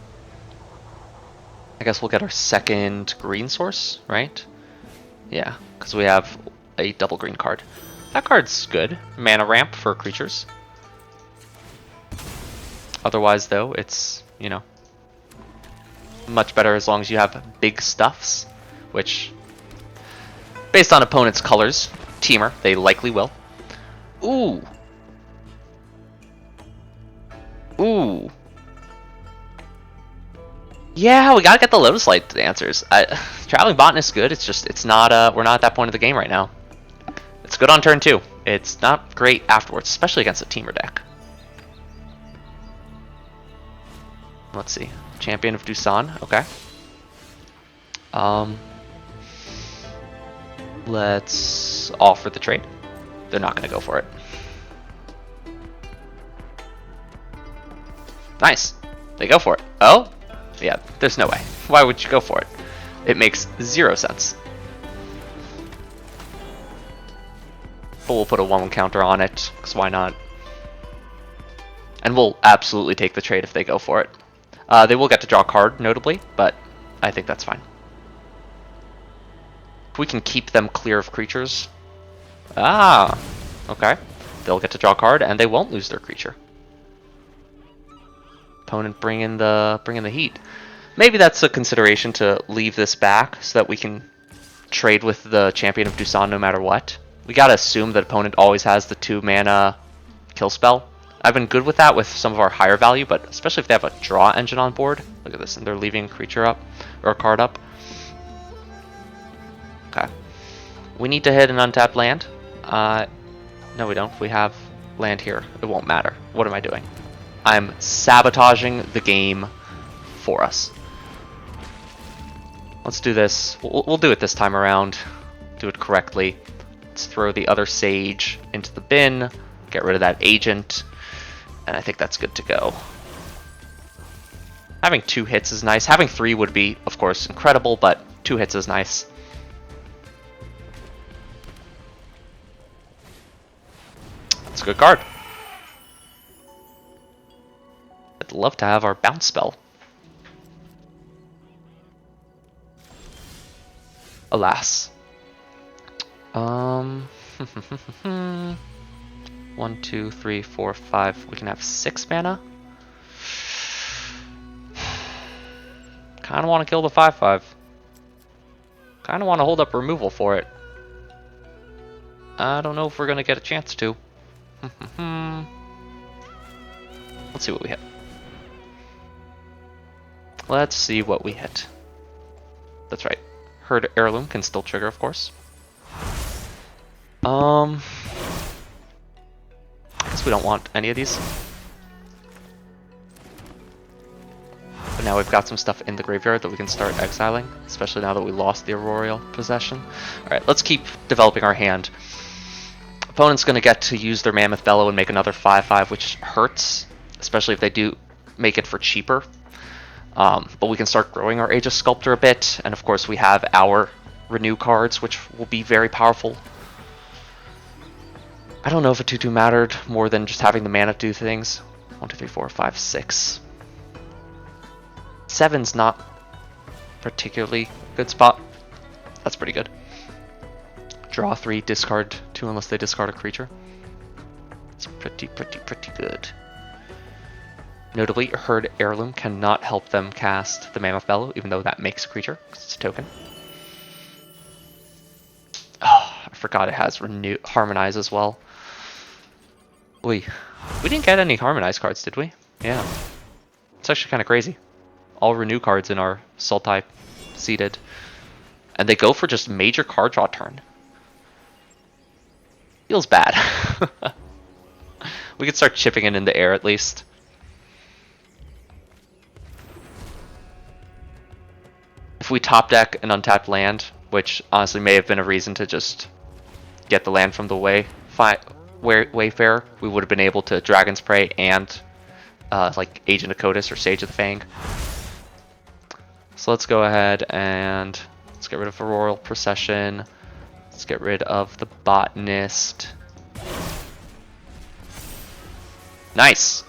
I guess we'll get our second green source, right? Yeah, because we have a double green card. That card's good. Mana ramp for creatures. Otherwise, though, it's, you know, much better as long as you have big stuffs, which, based on opponent's colors, teamer, they likely will. Ooh. Ooh. Yeah, we gotta get the Lotus Light answers. Traveling Botanist is good. It's just, it's not, we're not at that point of the game right now. It's good on turn 2. It's not great afterwards, especially against a teamer deck. Let's see. Champion of Dusan, okay. Let's offer the trade. They're not gonna go for it. Nice. They go for it. Oh? Yeah, there's no way. Why would you go for it? It makes 0 sense. But we'll put a 1/1 counter on it, because why not? And we'll absolutely take the trade if they go for it. They will get to draw a card, notably, but I think that's fine. If we can keep them clear of creatures... Ah! Okay. They'll get to draw a card, and they won't lose their creature. Opponent bringing the heat. Maybe that's a consideration to leave this back so that we can trade with the Champion of Dusan no matter what. We gotta assume that opponent always has the 2 mana kill spell. I've been good with that with some of our higher value, but especially if they have a draw engine on board. Look at this, and they're leaving a creature up, or a card up. Okay. We need to hit an untapped land. No we don't. If we have land here, it won't matter. What am I doing? I'm sabotaging the game for us. Let's do this. We'll do it this time around. Do it correctly. Let's throw the other Sage into the bin. Get rid of that agent. And I think that's good to go. Having 2 hits is nice. Having 3 would be, of course, incredible, but 2 hits is nice. That's a good card. I'd love to have our bounce spell. Alas. 1, 2, 3, 4, 5. We can have 6 mana. Kinda wanna kill the 5/5. Kinda wanna hold up removal for it. I don't know if we're gonna get a chance to. Let's see what we hit. Let's see what we hit. That's right. Herd Heirloom can still trigger, of course. I guess we don't want any of these. But now we've got some stuff in the graveyard that we can start exiling, especially now that we lost the Aurorial possession. Alright, let's keep developing our hand. Opponent's going to get to use their Mammoth Bellow and make another 5/5, which hurts, especially if they do make it for cheaper. But we can start growing our Aegis Sculptor a bit, and of course we have our Renew cards, which will be very powerful. I don't know if a 2/2 mattered more than just having the mana do things. 1, 2, 3, 4, 5, 6. 7's not particularly good spot. That's pretty good. Draw 3, discard 2 unless they discard a creature. It's pretty good. Notably, Herd Heirloom cannot help them cast the Mammoth Bellow, even though that makes a creature, because it's a token. Oh, I forgot it has Harmonize as well. We didn't get any Harmonized cards, did we? Yeah. It's actually kind of crazy. All renew cards in our Sultai seeded. And they go for just major card draw turn. Feels bad. We could start chipping it in the air at least. If we top deck an untapped land, which honestly may have been a reason to just get the land from the Wayfarer, we would have been able to Dragon's Prey and like Agent of Cotus or Sage of the Fang. So let's go ahead and let's get rid of Auroral Procession. Let's get rid of the Botanist. Nice!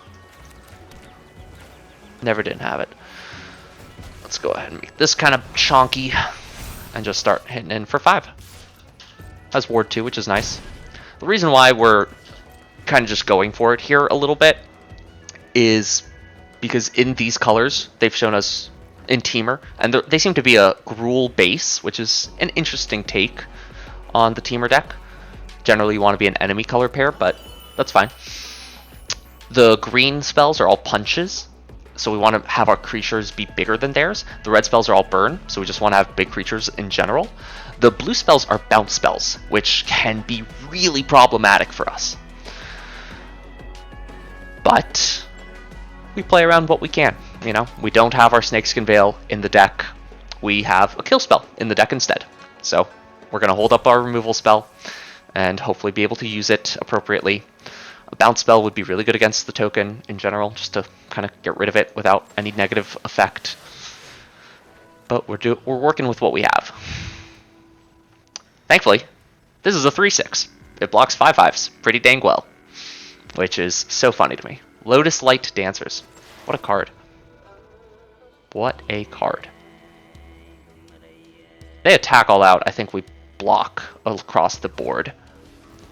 Never didn't have it. Let's go ahead and make this kind of chonky and just start hitting in for 5. Has Ward 2, which is nice. The reason why we're kind of just going for it here a little bit is because in these colors, they've shown us in Teamer, and they seem to be a Gruul base, which is an interesting take on the Teamer deck. Generally, you want to be an enemy color pair, but that's fine. The green spells are all punches, so we want to have our creatures be bigger than theirs. The red spells are all burn, so we just want to have big creatures in general. The blue spells are bounce spells, which can be really problematic for us. But we play around what we can. You know, we don't have our Snakeskin Veil in the deck. We have a kill spell in the deck instead. So we're going to hold up our removal spell and hopefully be able to use it appropriately. A bounce spell would be really good against the token in general, just to kind of get rid of it without any negative effect. But we're working with what we have. Thankfully, this is a 3/6. It blocks 5/5s pretty dang well, which is so funny to me. Lotus Light Dancers. What a card. What a card. They attack all out. I think we block across the board.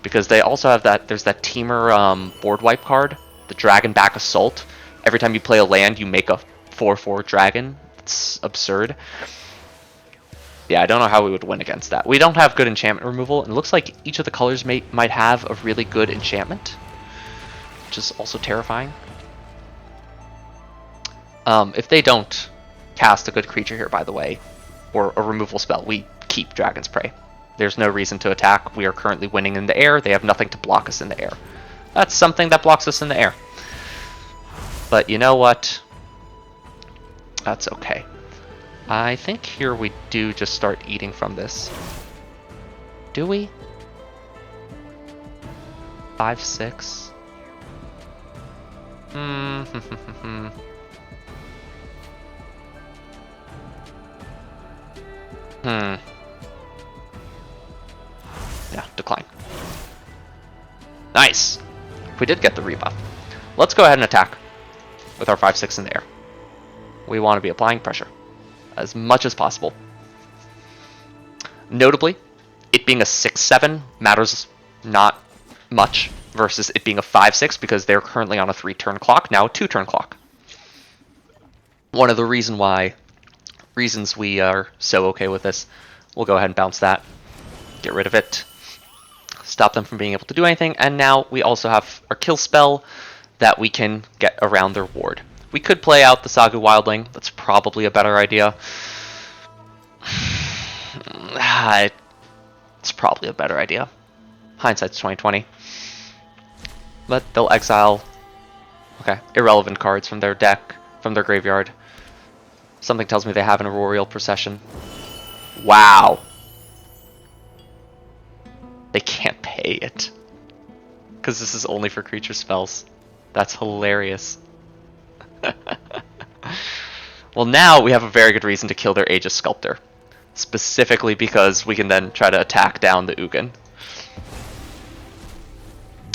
Because they also have that, there's that Teamer board wipe card, the Dragonback Assault. Every time you play a land, you make a 4/4 dragon. It's absurd. Yeah, I don't know how we would win against that. We don't have good enchantment removal, and it looks like each of the colors might have a really good enchantment, which is also terrifying. If they don't cast a good creature here, by the way, or a removal spell, we keep Dragon's Prey. There's no reason to attack. We are currently winning in the air. They have nothing to block us in the air. That's something that blocks us in the air. But you know what? That's okay. I think here we do just start eating from this. Do we? 5/6? Yeah, decline. Nice! We did get the rebuff. Let's go ahead and attack with our 5/6 in the air. We want to be applying pressure as much as possible. Notably, it being a 6/7 matters not much versus it being a 5/6 because they're currently on a 3-turn clock, now a 2-turn clock. One of the reasons we are so okay with this, we'll go ahead and bounce that, get rid of it, stop them from being able to do anything, and now we also have our kill spell that we can get around their ward. We could play out the Sagu Wildling. That's probably a better idea. It's probably a better idea. Hindsight's 20/20. But they'll exile, irrelevant cards from their deck, from their graveyard. Something tells me they have an Auroral Procession. Wow. They can't pay it. Because this is only for creature spells. That's hilarious. Well, now we have a very good reason to kill their Aegis Sculptor. Specifically because we can then try to attack down the Ugin.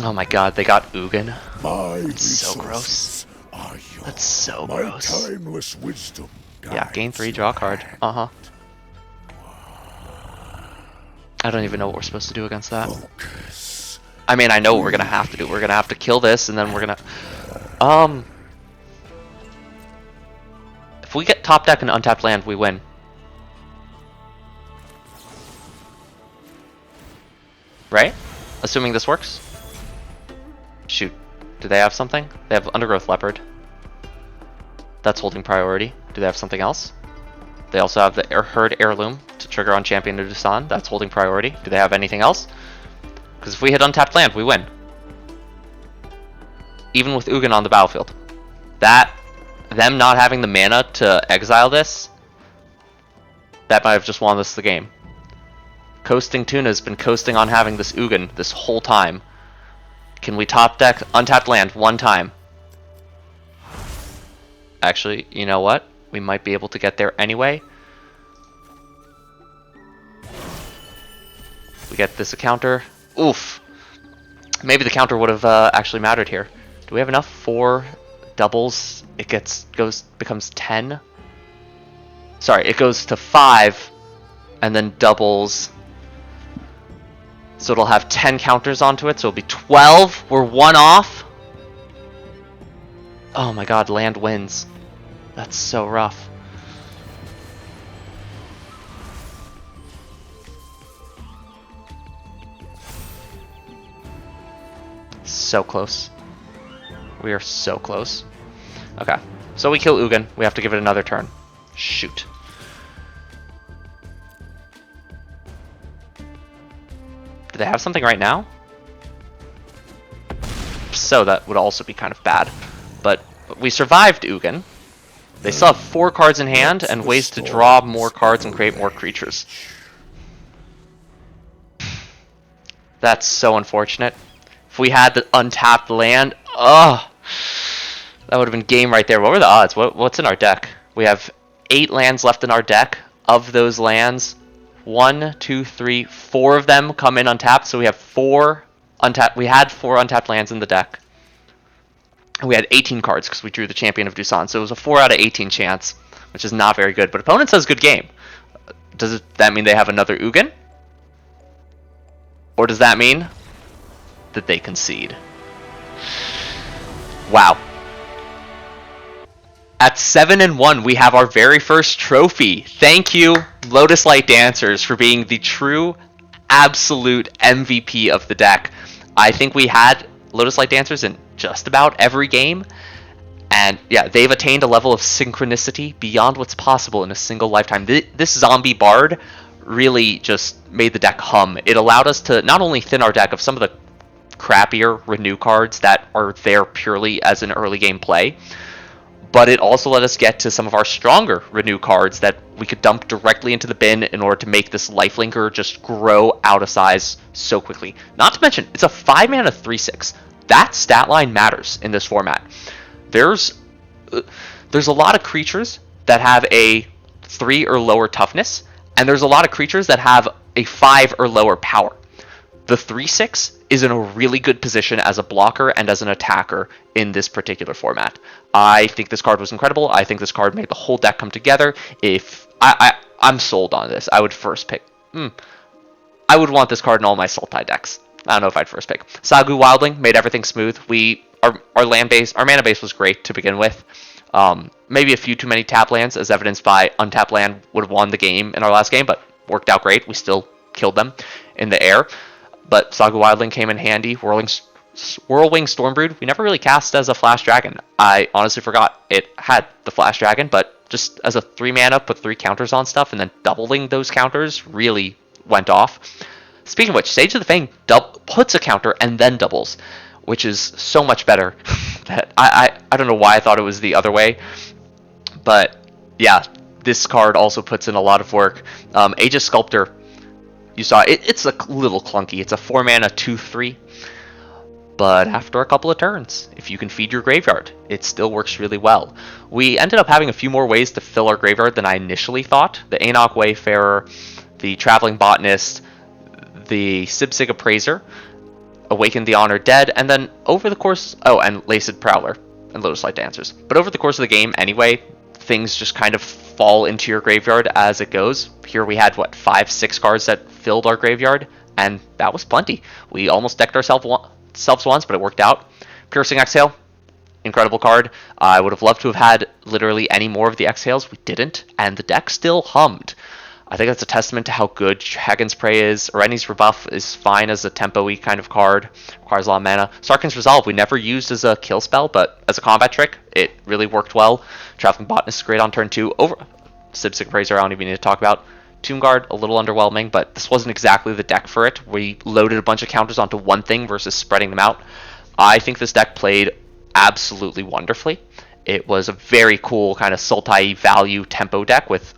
Oh my god, they got Ugin. That's so gross. That's so gross. Timeless wisdom. Yeah, gain 3, draw a card. I don't even know what we're supposed to do against that. Focus. I mean, I know what we're gonna have to do. We're gonna have to kill this, and then we're gonna... If we get top deck and untapped land, we win. Right? Assuming this works? Shoot. Do they have something? They have Undergrowth Leopard. That's holding priority. Do they have something else? They also have the Herd Heirloom to trigger on Champion of Dusan. That's holding priority. Do they have anything else? Because if we hit untapped land, we win. Even with Ugin on the battlefield. Them not having the mana to exile this, that might have just won us the game. Coasting Tuna's been coasting on having this Ugin this whole time. Can we top deck untapped land one time? Actually, you know what? We might be able to get there anyway. We get this a counter. Oof. Maybe the counter would have actually mattered here. Do we have enough for doubles? It becomes 10. Sorry, it goes to 5 and then doubles. So it'll have 10 counters onto it, so it'll be 12. We're 1 off. Oh my god, land wins. That's so rough. So close. We are so close. Okay, so we kill Ugin. We have to give it another turn. Shoot. Do they have something right now? So that would also be kind of bad. But we survived Ugin. They still have 4 cards in hand and ways to draw more cards and create more creatures. That's so unfortunate. If we had the untapped land, that would have been game right there. What were the odds? What's in our deck? We have 8 lands left in our deck. Of those lands, 1, 2, 3, 4 of them come in untapped. So we have 4 untapped. We had 4 untapped lands in the deck. And we had 18 cards because we drew the Champion of Dusan. So it was a 4 out of 18 chance, which is not very good. But opponent says good game. Does that mean they have another Ugin? Or does that mean that they concede? Wow. At 7-1, we have our very first trophy. Thank you, Lotus Light Dancers, for being the true, absolute MVP of the deck. I think we had Lotus Light Dancers in just about every game. And yeah, they've attained a level of synchronicity beyond what's possible in a single lifetime. This zombie bard really just made the deck hum. It allowed us to not only thin our deck of some of the crappier renew cards that are there purely as an early game play, but it also let us get to some of our stronger renew cards that we could dump directly into the bin in order to make this lifelinker just grow out of size so quickly. Not to mention, it's a 5-mana 3/6. That stat line matters in this format. There's a lot of creatures that have a 3 or lower toughness, and there's a lot of creatures that have a 5 or lower power. The 3/6 is in a really good position as a blocker and as an attacker in this particular format. I think this card was incredible. I think this card made the whole deck come together. If I'm sold on this, I would first pick. I would want this card in all my Sultai decks. I don't know if I'd first pick. Sagu Wildling made everything smooth. Our land base, our mana base was great to begin with. Maybe a few too many tap lands, as evidenced by untapped land would have won the game in our last game, but worked out great. We still killed them in the air. But Saga Wildling came in handy. Whirlwing Stormbrood, we never really cast as a Flash Dragon. I honestly forgot it had the Flash Dragon, but just as a 3 mana, put 3 counters on stuff, and then doubling those counters really went off. Speaking of which, Sage of the Fang puts a counter and then doubles, which is so much better. That I don't know why I thought it was the other way. But yeah, this card also puts in a lot of work. Aegis Sculptor, you saw it's a little clunky. It's a 4-mana 2/3. But after a couple of turns, if you can feed your graveyard, it still works really well. We ended up having a few more ways to fill our graveyard than I initially thought. The Anok Wayfarer, the Traveling Botanist, the Sibsig Appraiser, Awaken the Honored Dead, and then over the course... Oh, and Laced Prowler and Lotus Light Dancers. But over the course of the game, anyway, things just kind of fall into your graveyard as it goes. Here we had, 5-6 cards that filled our graveyard, and that was plenty. We almost decked ourselves once, but it worked out. Piercing Exhale, incredible card. I would have loved to have had literally any more of the Exhales. We didn't, and the deck still hummed. I think that's a testament to how good Dragon's Prey is. Rennie's Rebuff is fine as a tempo-y kind of card. Requires a lot of mana. Sarkhan's Resolve we never used as a kill spell, but as a combat trick, it really worked well. Traveling Botanist is great on turn 2. Sipsic Appraiser I don't even need to talk about. Tomb Guard, a little underwhelming, but this wasn't exactly the deck for it. We loaded a bunch of counters onto one thing versus spreading them out. I think this deck played absolutely wonderfully. It was a very cool kind of Sultai value tempo deck with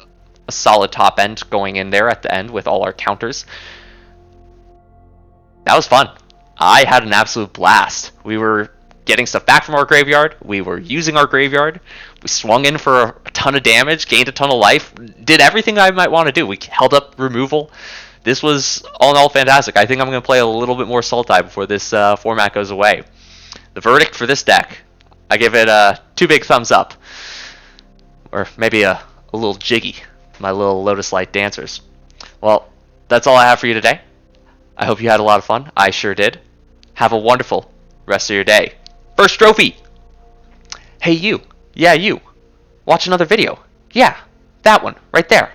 a solid top end going in there at the end with all our counters. That was fun. I had an absolute blast. We were getting stuff back from our graveyard. We were using our graveyard. We swung in for a ton of damage, gained a ton of life, did everything I might want to do. We held up removal. This was all in all fantastic. I think I'm going to play a little bit more Sultai before this format goes away. The verdict for this deck, I give it 2 big thumbs up. Or maybe a little jiggy. My little Lotus Light dancers. Well, that's all I have for you today. I hope you had a lot of fun. I sure did. Have a wonderful rest of your day. First trophy! Hey you. Yeah, you. Watch another video. Yeah, that one, right there.